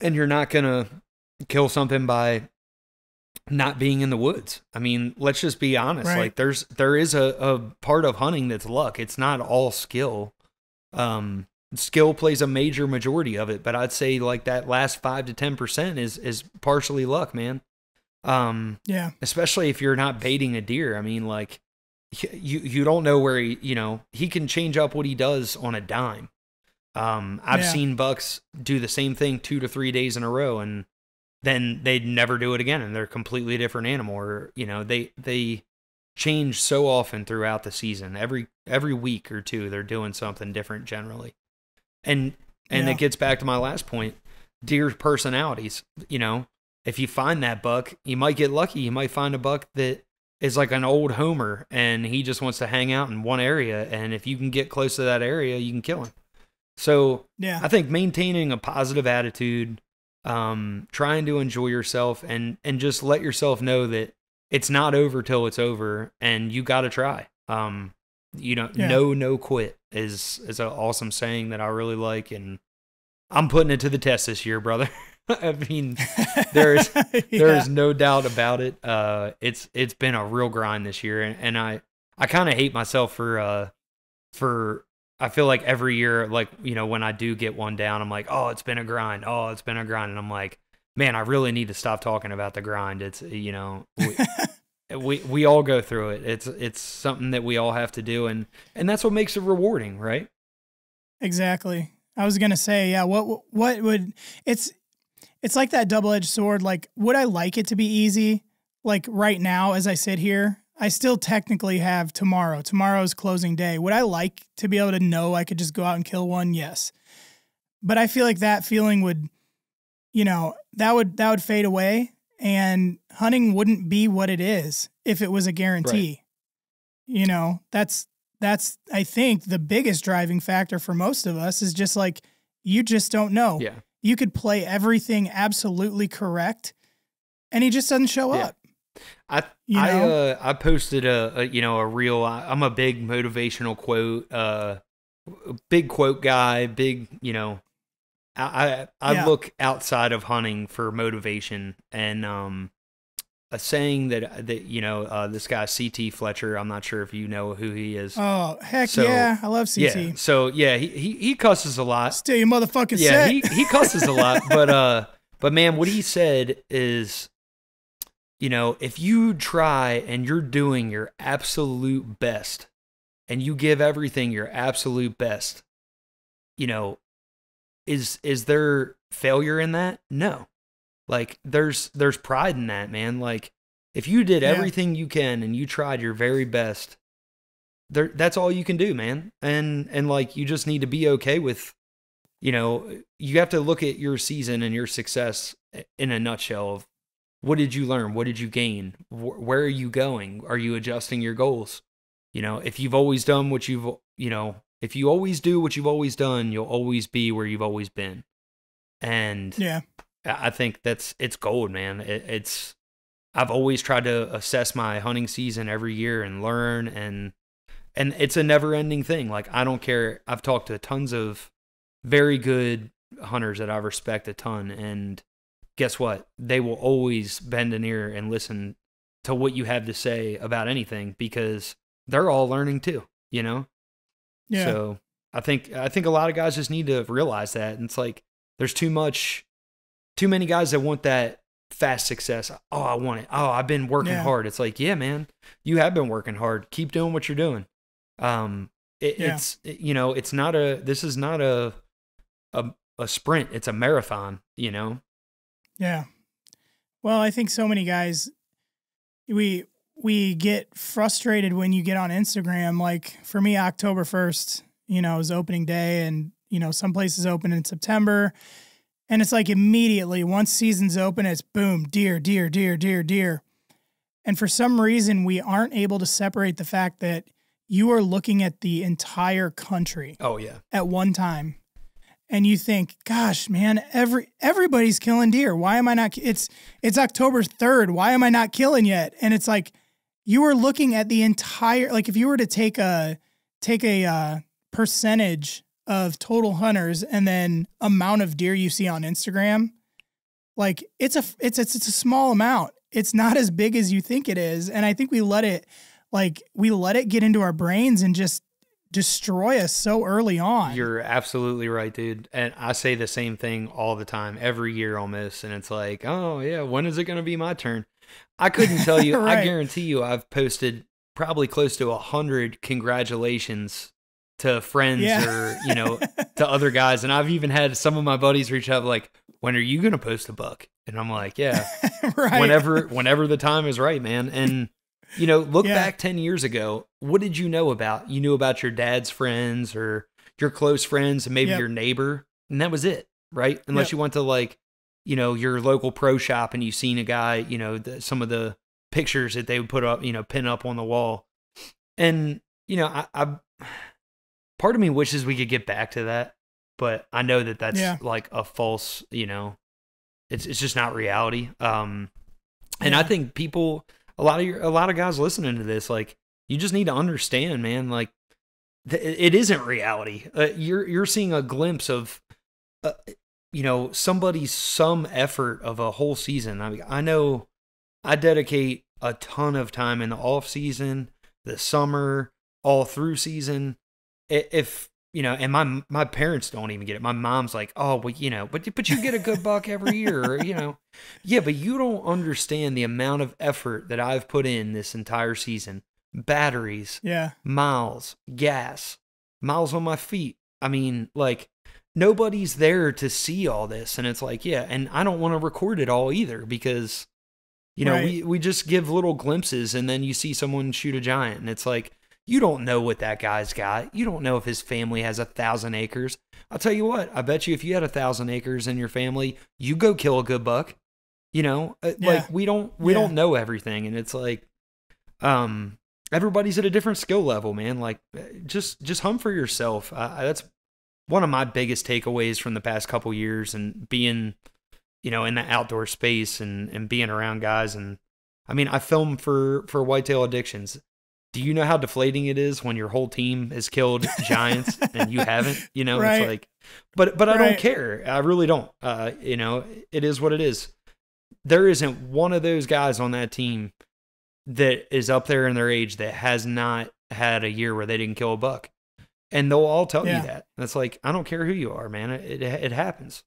and you're not going to kill something by not being in the woods. I mean, let's just be honest. Right. Like there is a part of hunting that's luck. It's not all skill. Skill plays a major majority of it, but I'd say like that last 5 to 10% is partially luck, man. Especially if you're not baiting a deer. I mean, like you don't know where he can change up what he does on a dime. I've seen bucks do the same thing 2 to 3 days in a row, and then they'd never do it again, and they're a completely different animal. Or they change so often throughout the season. Every week or two, they're doing something different generally. And it gets back to my last point, deer personalities. If you find that buck, you might get lucky. You might find a buck that is like an old homer, and he just wants to hang out in one area. And if you can get close to that area, you can kill him. So I think maintaining a positive attitude, trying to enjoy yourself, and just let yourself know that it's not over till it's over, and you got to try. No quit is an awesome saying that I really like, and I'm putting it to the test this year, brother. I mean, there is no doubt about it. It's been a real grind this year, and I kind of hate myself for I feel like every year, like, when I do get one down, I'm like, oh, it's been a grind. Oh, it's been a grind. And I'm like, man, I really need to stop talking about the grind. It's, we all go through it. It's something that we all have to do. And that's what makes it rewarding, right? Exactly. I was going to say, what would, it's like that double-edged sword. Like, would I like it to be easy? Like right now, as I sit here, I still technically have tomorrow. Tomorrow's closing day. Would I like to be able to know I could just go out and kill one? Yes. But I feel like that feeling would, that would fade away, and hunting wouldn't be what it is if it was a guarantee. Right. That's I think the biggest driving factor for most of us is just like, you just don't know. Yeah. You could play everything absolutely correct, and he just doesn't show up. I posted a reel. I'm a big motivational quote big quote guy, big, you know, I look outside of hunting for motivation, and a saying that you know, this guy CT Fletcher, I'm not sure if you know who he is. Oh heck yeah, I love CT. Yeah, so yeah, he cusses a lot. Still your motherfucking yeah, set. he cusses a lot, but man, what he said is, you know, if you try and you're doing your absolute best, and you give everything your absolute best, you know, is there failure in that? No. Like there's pride in that, man. Like if you did everything you can and you tried your very best, that's all you can do, man. And like you just need to be okay with, you know, you have to look at your season and your success in a nutshell of what did you learn? What did you gain? Where are you going? Are you adjusting your goals? You know, if you've always done what you've, you know, if you always do what you've always done, you'll always be where you've always been. And yeah, I think it's gold, man. I've always tried to assess my hunting season every year and learn, and it's a never ending thing. Like, I don't care. I've talked to tons of very good hunters that I respect a ton. And guess what? They will always bend an ear and listen to what you have to say about anything, because they're all learning too, you know? Yeah. So I think a lot of guys just need to realize that. And it's like, there's too many guys that want that fast success. Oh, I want it. Oh, I've been working hard. It's like, yeah, man, you have been working hard. Keep doing what you're doing. It's, you know, this is not a sprint. It's a marathon, you know? Yeah. Well, I think so many guys, we get frustrated when you get on Instagram. Like for me, October 1st, you know, is opening day, and, you know, some places open in September, and it's like immediately once season's open, it's boom, deer, deer, deer, deer, deer. And for some reason, we aren't able to separate the fact that you are looking at the entire country. Oh yeah. At one time. And you think, gosh, man, everybody's killing deer. Why am I not? It's October 3rd. Why am I not killing yet? And it's like, you are looking at the entire, like if you were to take a percentage of total hunters and then amount of deer you see on Instagram, like it's a small amount. It's not as big as you think it is. And I think we let it get into our brains and just destroy us so early on. You're absolutely right, dude. And I say the same thing all the time, every year almost. And it's like, oh yeah, when is it going to be my turn? I couldn't tell you. Right. I guarantee you I've posted probably close to 100 congratulations to friends or, you know, to other guys. And I've even had some of my buddies reach out like, when are you going to post a buck? And I'm like, yeah, right. whenever the time is right, man. And, you know, look back 10 years ago. What did you know about? You knew about your dad's friends or your close friends and maybe your neighbor. And that was it, right? Unless you went to like, you know, your local pro shop and you seen a guy, you know, some of the pictures that they would put up, you know, pin up on the wall. And, you know, I part of me wishes we could get back to that, but I know that that's like a false, you know, it's just not reality. And I think people, a lot of guys listening to this, like, you just need to understand, man, like it isn't reality. You're seeing a glimpse of, you know, some effort of a whole season. I mean, I know I dedicate a ton of time in the off season, the summer, all through season. If, you know, and my parents don't even get it. My mom's like, oh, well, you know, but you get a good buck every year, or, you know. Yeah, but you don't understand the amount of effort that I've put in this entire season. Batteries, miles, gas, miles on my feet. I mean, like, nobody's there to see all this. And it's like, yeah, and I don't want to record it all either, because, you know, we just give little glimpses, and then you see someone shoot a giant, and it's like, you don't know what that guy's got. You don't know if his family has 1,000 acres. I'll tell you what, I bet you if you had 1,000 acres in your family, you go kill a good buck. You know, like we don't know everything. And it's like, everybody's at a different skill level, man. Like just hunt for yourself. That's one of my biggest takeaways from the past couple years, and being, you know, in the outdoor space and being around guys. And I mean, I film for Whitetail Addictions. do you know how deflating it is when your whole team has killed giants and you haven't? You know, right. It's like, but I don't care. I really don't. You know, it is what it is. There isn't one of those guys on that team that is up there in their age that has not had a year where they didn't kill a buck. And they'll all tell you that. That's like, I don't care who you are, man. It happens.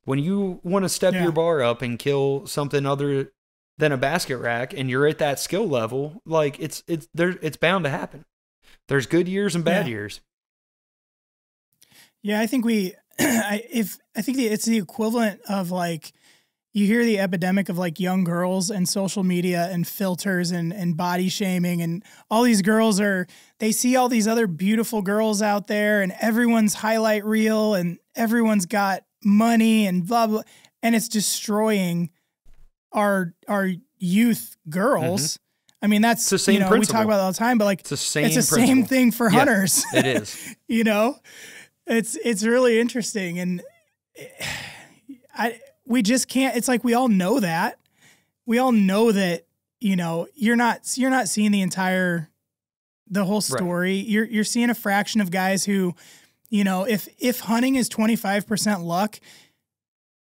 When you want to step your bar up and kill something other than a basket rack and you're at that skill level, like it's bound to happen. There's good years and bad years. Yeah, I think it's the equivalent of like, you hear the epidemic of like young girls and social media and filters and body shaming, and all these girls they see all these other beautiful girls out there and everyone's highlight reel and everyone's got money and blah, blah, and it's destroying our youth girls. Mm-hmm. I mean, that's the same principle. We talk about it all the time, but like it's the same thing for hunters. It is. You know, it's really interesting. And we just can't, it's like, we all know that. We all know that, you know, you're not seeing the whole story. Right. You're seeing a fraction of guys who, you know, if hunting is 25% luck,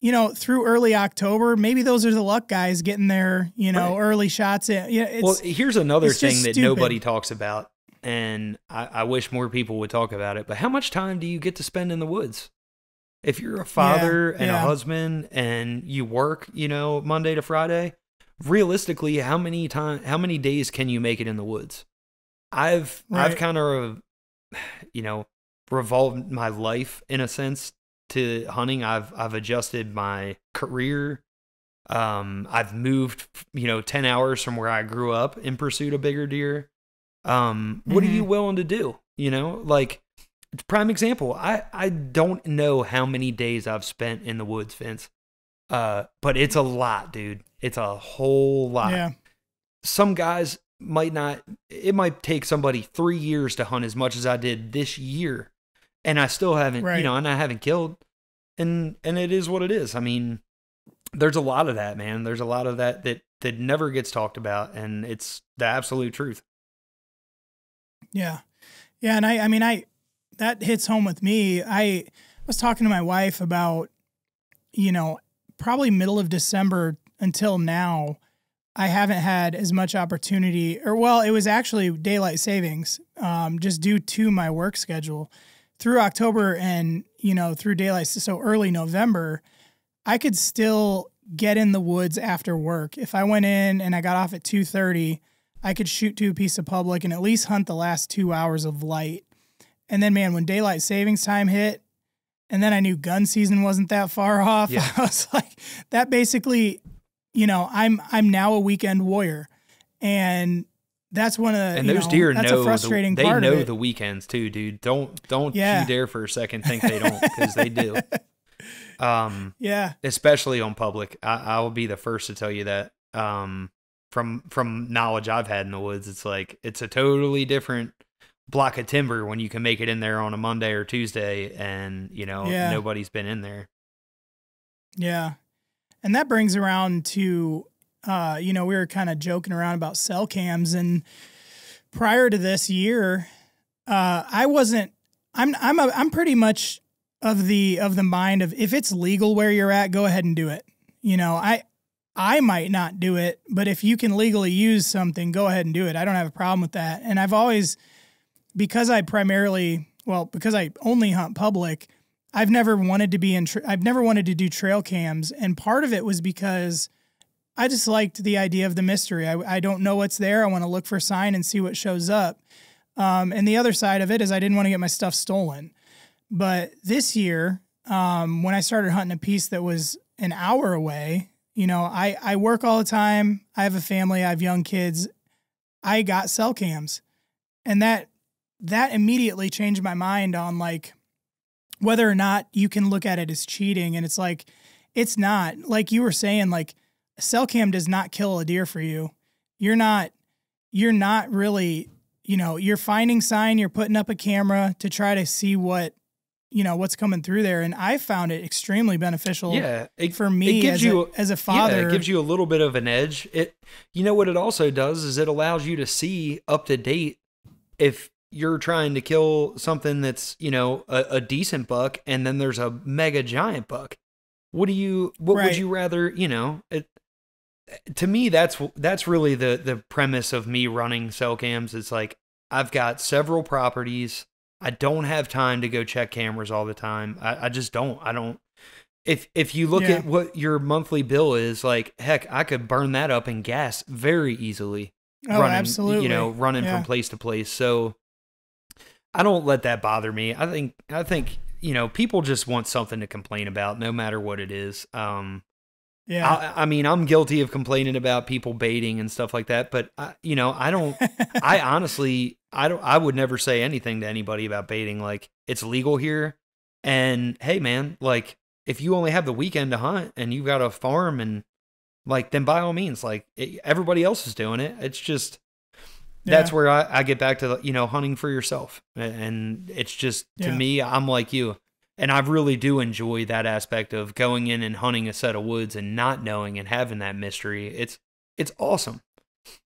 you know, through early October, maybe those are the luck guys getting their, you know, early shots in. Yeah. Well, here's another thing that nobody talks about, and I wish more people would talk about it, but how much time do you get to spend in the woods? If you're a father and a husband and you work, you know, Monday to Friday, realistically, how many days can you make it in the woods? I've kind of, you know, revolved my life in a sense to hunting. I've adjusted my career. I've moved, you know, 10 hours from where I grew up in pursuit of bigger deer. What are you willing to do? You know, like, prime example, I don't know how many days I've spent in the woods, Vince. But it's a lot, dude. It's a whole lot. Yeah. Some guys it might take somebody 3 years to hunt as much as I did this year. And I still haven't, you know, and I haven't killed. And it is what it is. I mean, there's a lot of that, man. There's a lot of that never gets talked about, and it's the absolute truth. Yeah. Yeah, and I mean, that hits home with me. I was talking to my wife about, you know, probably middle of December until now, I haven't had as much opportunity, it was actually daylight savings, just due to my work schedule. Through October and, you know, through daylight, so early November, I could still get in the woods after work. If I went in and I got off at 2:30, I could shoot to a piece of public and at least hunt the last 2 hours of light. And then, man, when daylight savings time hit, and then I knew gun season wasn't that far off, I was like, that basically, you know, I'm now a weekend warrior. And that's one of the, and those deer that's know a frustrating they part know of it. The weekends too, dude. Don't you dare for a second think they don't, because they do. Especially on public. I will be the first to tell you that. From knowledge I've had in the woods, it's like it's a totally different block of timber when you can make it in there on a Monday or Tuesday, and you know nobody's been in there. Yeah, and that brings around to. You know, we were kind of joking around about cell cams, and prior to this year, I'm pretty much of the mind of, if it's legal where you're at, go ahead and do it. You know, I might not do it, but if you can legally use something, go ahead and do it. I don't have a problem with that. And I've always, because I only hunt public, I've never wanted to do trail cams. And part of it was because I just liked the idea of the mystery. I don't know what's there. I want to look for a sign and see what shows up. And the other side of it is I didn't want to get my stuff stolen. But this year, when I started hunting a piece that was an hour away, you know, I work all the time. I have a family. I have young kids. I got cell cams. And that immediately changed my mind on like whether or not you can look at it as cheating. And it's like, it's not. Like you were saying, like, a cell cam does not kill a deer for you. You're not really, you know, you're finding sign, you're putting up a camera to try to see what what's coming through there. And I found it extremely beneficial for me as a father. Yeah, it gives you a little bit of an edge. What it also does is it allows you to see up to date if you're trying to kill something that's, a decent buck and then there's a mega giant buck. What would you rather, to me, that's really the premise of me running cell cams. It's like, I've got several properties. I don't have time to go check cameras all the time. I just don't. I don't. If you look at what your monthly bill is, like, heck, I could burn that up in gas very easily. Absolutely. Running from place to place. So I don't let that bother me. I think people just want something to complain about, no matter what it is. I mean, I'm guilty of complaining about people baiting and stuff like that, but I don't. I honestly, I would never say anything to anybody about baiting. Like, it's legal here, and hey, man, like, if you only have the weekend to hunt and you've got a farm, and like, then by all means, like, everybody else is doing it. It's just that's where I get back to hunting for yourself, and it's just to me, I'm like you. And I really do enjoy that aspect of going in and hunting a set of woods and not knowing and having that mystery. It's awesome.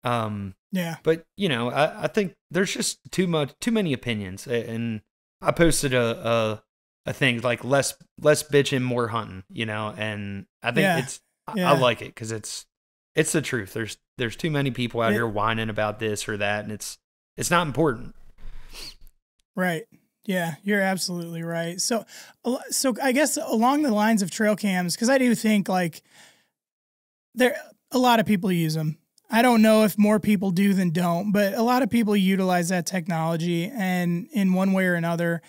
But I think there's just too many opinions. And I posted a thing like less bitching, more hunting. And I think I like it because it's the truth. There's too many people out here whining about this or that, and it's not important. Right. Yeah, you're absolutely right. So I guess along the lines of trail cams, because I do think like a lot of people use them. I don't know if more people do than don't, but a lot of people utilize that technology and in one way or another.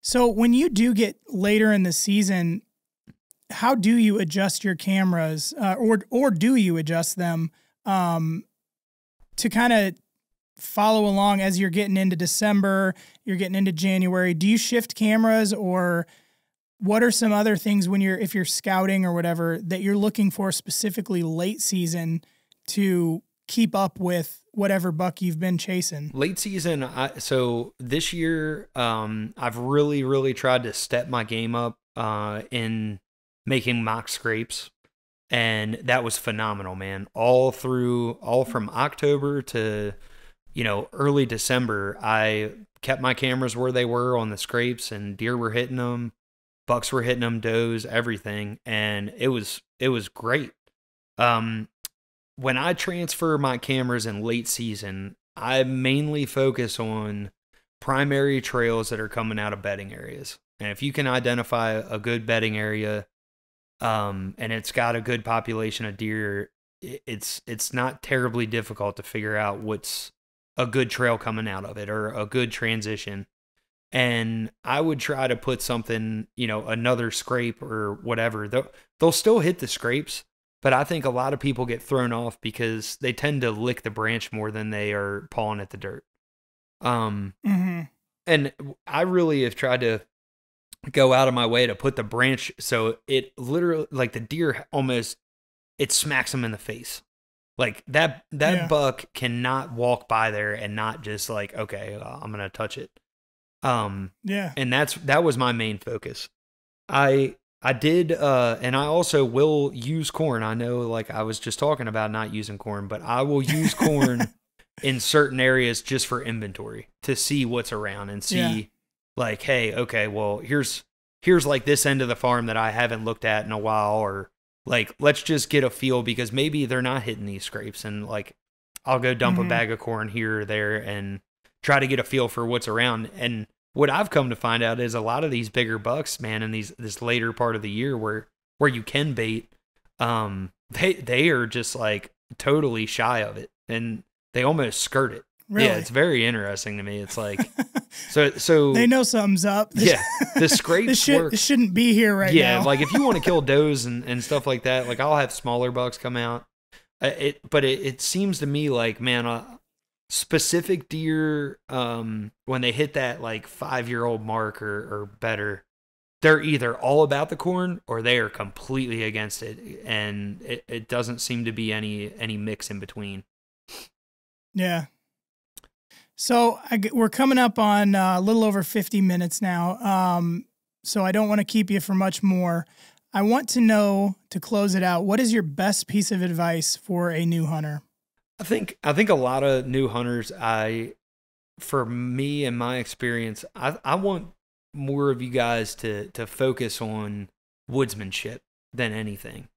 So when you do get later in the season, how do you adjust your cameras or do you adjust them to kind of follow along as you're getting into December, you're getting into January? Do you shift cameras, or what are some other things if you're scouting or whatever that you're looking for specifically late season to keep up with whatever buck you've been chasing? Late season. So this year, I've really, really tried to step my game up, in making mock scrapes. And that was phenomenal, man. All from October to early December, I kept my cameras where they were on the scrapes, and deer were hitting them, bucks were hitting them, does, everything. And it was great. When I transfer my cameras in late season, I mainly focus on primary trails that are coming out of bedding areas. And if you can identify a good bedding area, and it's got a good population of deer, it's not terribly difficult to figure out what's a good trail coming out of it or a good transition. And I would try to put something, another scrape or whatever. They'll still hit the scrapes, but I think a lot of people get thrown off because they tend to lick the branch more than they are pawing at the dirt. And I really have tried to go out of my way to put the branch so it literally, like, the deer almost, it smacks them in the face. Like that buck cannot walk by there and not just like, okay, I'm gonna touch it. And that was my main focus. I did, and I also will use corn. I know, like, I was just talking about not using corn, but I will use corn in certain areas just for inventory to see what's around and see, like, hey, okay, well, here's like this end of the farm that I haven't looked at in a while, or like, let's just get a feel because maybe they're not hitting these scrapes, and like, I'll go dump a bag of corn here or there and try to get a feel for what's around. And what I've come to find out is a lot of these bigger bucks, man, in this later part of the year where you can bait, they are just like totally shy of it, and they almost skirt it. Really? Yeah, it's very interesting to me. It's like, so they know something's up. Yeah, the scrapes work. This shouldn't be here right now. Yeah, like if you want to kill does and stuff like that, like I'll have smaller bucks come out. But it seems to me like, man, specific deer, when they hit that like 5-year-old mark or better, they're either all about the corn or they are completely against it, and it doesn't seem to be any mix in between. Yeah. So we're coming up on a little over 50 minutes now. So I don't want to keep you for much more. I want to know, to close it out, what is your best piece of advice for a new hunter? I think a lot of new hunters, for me and my experience, I want more of you guys to focus on woodsmanship than anything.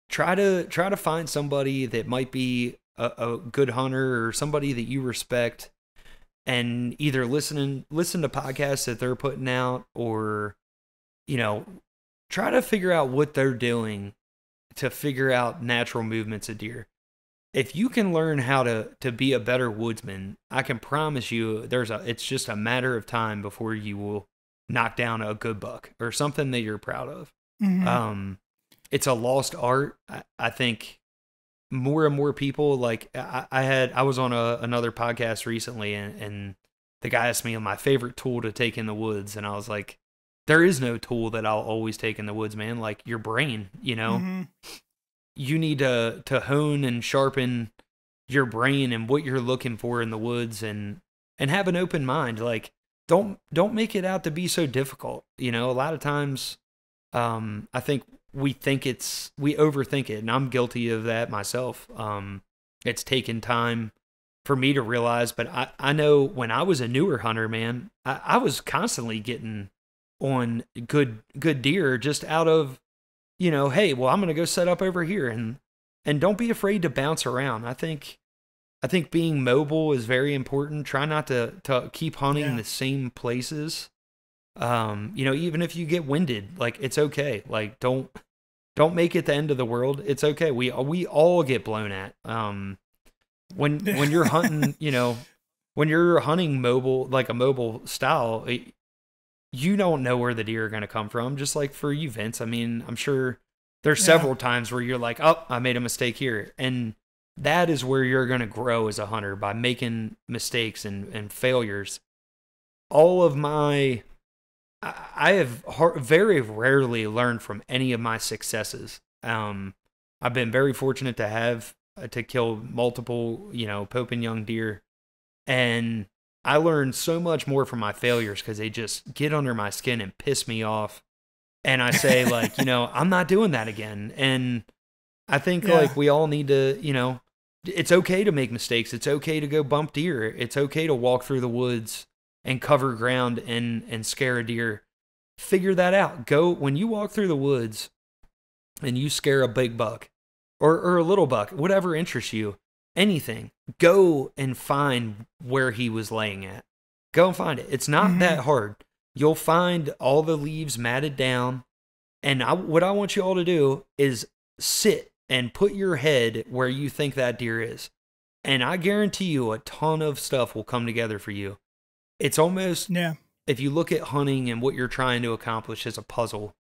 Try to find somebody that might be a good hunter or somebody that you respect, and either listen to podcasts that they're putting out, or, you know, try to figure out what they're doing to figure out natural movements of deer. If you can learn how to be a better woodsman, I can promise you it's just a matter of time before you will knock down a good buck or something that you're proud of. Mm-hmm. It's a lost art. I think more and more people, like I was on another podcast recently, and the guy asked me my favorite tool to take in the woods, and I was like, there is no tool that I'll always take in the woods, man. Like your brain, you know. Mm-hmm. You need to hone and sharpen your brain and what you're looking for in the woods, and have an open mind. Like don't make it out to be so difficult. You know, a lot of times, I think we overthink it, and I'm guilty of that myself. It's taken time for me to realize, but I know when I was a newer hunter, man, I was constantly getting on good deer just out of, you know, hey, well, I'm going to go set up over here, and don't be afraid to bounce around. I think being mobile is very important. Try not to keep hunting the same places. You know, even if you get winded, like, it's okay. Like, don't make it the end of the world. It's okay. We all get blown at. When you're hunting, you know, when you're hunting mobile, like a mobile style, you don't know where the deer are going to come from. Just like for you, Vince. I mean, I'm sure there's several times where you're like, oh, I made a mistake here. And that is where you're going to grow as a hunter, by making mistakes and failures. I have very rarely learned from any of my successes. I've been very fortunate to kill multiple, you know, Pope and young deer. And I learned so much more from my failures because they just get under my skin and piss me off. And I say, like, you know, I'm not doing that again. And I think like we all need to, you know, it's okay to make mistakes. It's okay to go bump deer. It's okay to walk through the woods and cover ground and scare a deer. Figure that out. When you walk through the woods and you scare a big buck or a little buck, whatever interests you, anything, go and find where he was laying at. Go and find it. It's not that hard. You'll find all the leaves matted down. And what I want you all to do is sit and put your head where you think that deer is. And I guarantee you a ton of stuff will come together for you. It's almost, if you look at hunting and what you're trying to accomplish as a puzzle,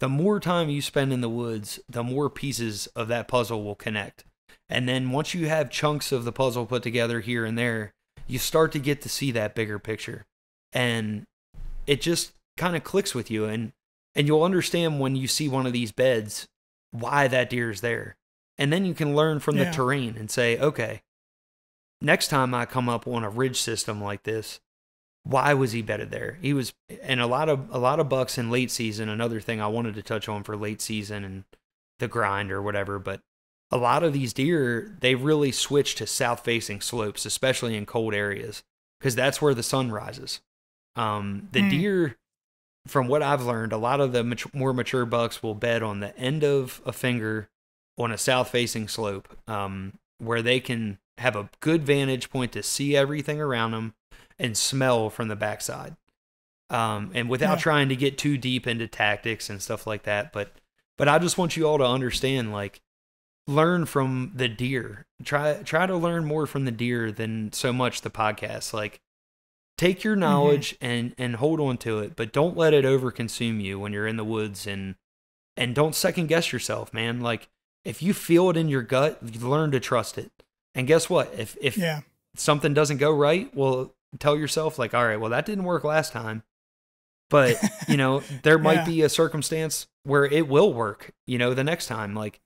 the more time you spend in the woods, the more pieces of that puzzle will connect. And then once you have chunks of the puzzle put together here and there, you start to get to see that bigger picture. And it just kind of clicks with you. And you'll understand when you see one of these beds, why that deer is there. And then you can learn from the terrain and say, okay, next time I come up on a ridge system like this, why was he bedded there? He was, and a lot of bucks in late season, another thing I wanted to touch on for late season and the grind or whatever, but a lot of these deer, they really switch to south-facing slopes, especially in cold areas, because that's where the sun rises. The deer, from what I've learned, a lot of the more mature bucks will bed on the end of a finger on a south-facing slope, where they can have a good vantage point to see everything around them and smell from the backside. And without trying to get too deep into tactics and stuff like that. But I just want you all to understand, like, learn from the deer. Try to learn more from the deer than so much the podcast. Like, take your knowledge and hold on to it, but don't let it overconsume you when you're in the woods, and don't second guess yourself, man. Like, if you feel it in your gut, you learn to trust it. And guess what? If something doesn't go right, well, tell yourself, like, all right, well, that didn't work last time, but you know, there might be a circumstance where it will work, you know, the next time. Like,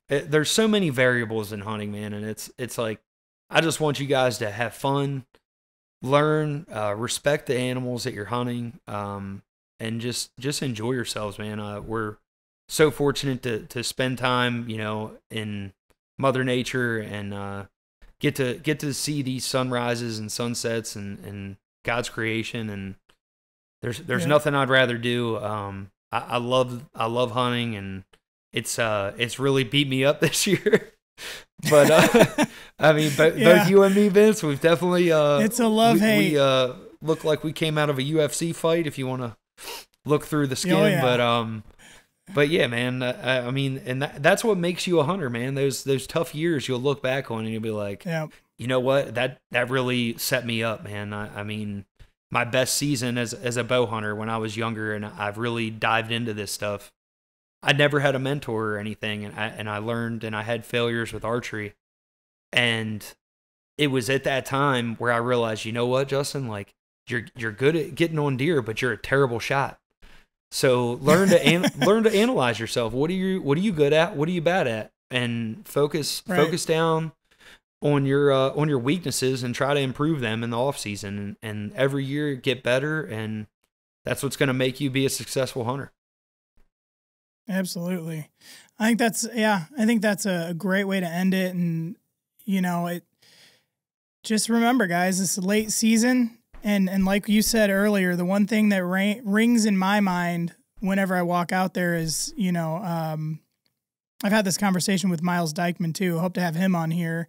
there's so many variables in hunting, man. And it's like, I just want you guys to have fun, learn, respect the animals that you're hunting, and just enjoy yourselves, man. We're so fortunate to spend time, in Mother Nature, and get to see these sunrises and sunsets and God's creation. And there's nothing I'd rather do. I love hunting, and it's really beat me up this year. But I mean, both you and me, Vince, we've definitely it's a love-hate. We look like we came out of a UFC fight, if you want to look through the skin. But yeah, man, I mean, and that's what makes you a hunter, man. Those tough years you'll look back on and you'll be like, you know what, that really set me up, man. I mean, my best season as a bow hunter when I was younger, and I've really dived into this stuff. I never had a mentor or anything, and I learned, and I had failures with archery. And it was at that time where I realized, you know what, Justin, like you're good at getting on deer, but you're a terrible shot. So learn to analyze yourself. What are you good at? What are you bad at? And focus down on your weaknesses and try to improve them in the off season. And every year get better, and that's what's going to make you be a successful hunter. Absolutely. I think that's a great way to end it. And just remember, guys, it's late season. And like you said earlier, the one thing that rings in my mind whenever I walk out there is, I've had this conversation with Miles Dykeman too. Hope to have him on here.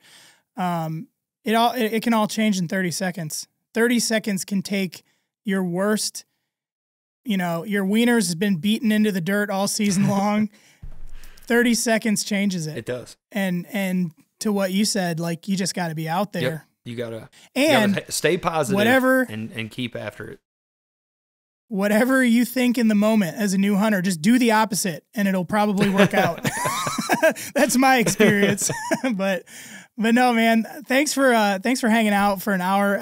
It can all change in 30 seconds. 30 seconds can take your worst, your wieners has been beaten into the dirt all season long. 30 seconds changes it. It does. And to what you said, like, you just got to be out there. Yep. You gotta stay positive, and keep after it. Whatever you think in the moment as a new hunter, just do the opposite, and it'll probably work out. That's my experience. but no, man. Thanks for hanging out for an hour.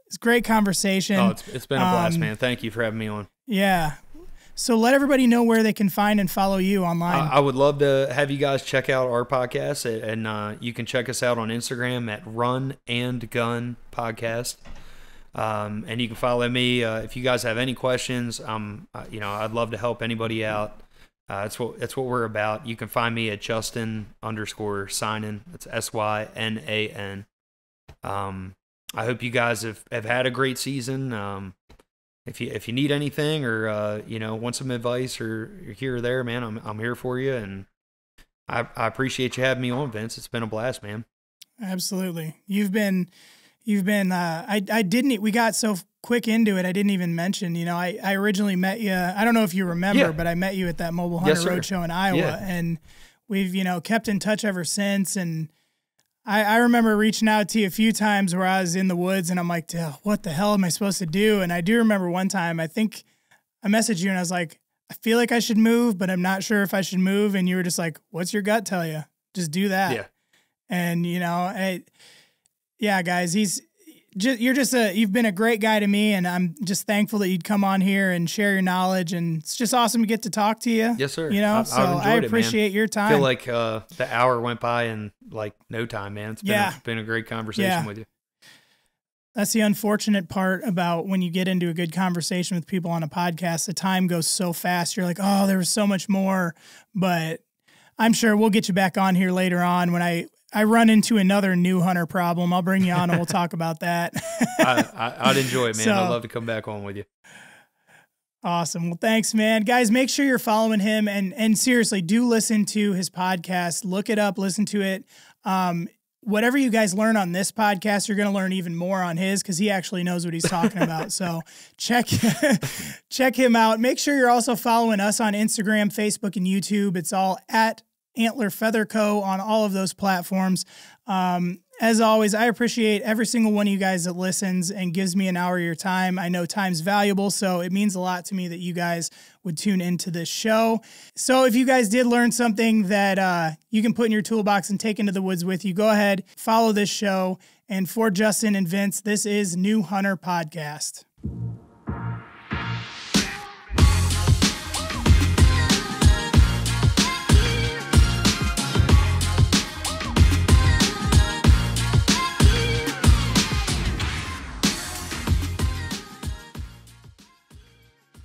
It's a great conversation. Oh, it's been a blast, man. Thank you for having me on. Yeah. So let everybody know where they can find and follow you online. I would love to have you guys check out our podcast, and you can check us out on Instagram at Run and Gun Podcast. And you can follow me if you guys have any questions. I'd love to help anybody out. That's what we're about. You can find me at Justin_Synan. It's SYNAN. I hope you guys have had a great season. If you need anything, or want some advice, or you're here or there, man, I'm here for you, and I appreciate you having me on, Vince. It's been a blast, man. Absolutely. You've been we got so quick into it, I didn't even mention, I originally met you, I don't know if you remember, but I met you at that Mobile Hunter Roadshow in Iowa, and we've, kept in touch ever since. And I remember reaching out to you a few times where I was in the woods, and I'm like, what the hell am I supposed to do? And I do remember one time, I think I messaged you and I was like, I feel like I should move, but I'm not sure if I should move. And you were just like, what's your gut tell you? Just do that. Yeah. And, guys, you've been a great guy to me, and I'm just thankful that you'd come on here and share your knowledge, and it's just awesome to get to talk to you. Yes, sir. I appreciate your time. I feel like the hour went by in like no time, man. It's been a great conversation with you. That's the unfortunate part about when you get into a good conversation with people on a podcast. The time goes so fast. You're like, oh, there was so much more, but I'm sure we'll get you back on here later on when I run into another new hunter problem. I'll bring you on and we'll talk about that. I'd enjoy it, man. I'd love to come back on with you. Awesome. Well, thanks, man. Guys, make sure you're following him, and seriously, do listen to his podcast. Look it up, listen to it. Whatever you guys learn on this podcast, you're going to learn even more on his, because he actually knows what he's talking about. So check him out. Make sure you're also following us on Instagram, Facebook, and YouTube. It's all at Antler Feather Co. on all of those platforms. As always, I appreciate every single one of you guys that listens and gives me an hour of your time. I know time's valuable, so it means a lot to me that you guys would tune into this show. So if you guys did learn something that you can put in your toolbox and take into the woods with you, go ahead, follow this show. And for Justin and Vince, this is New Hunter Podcast.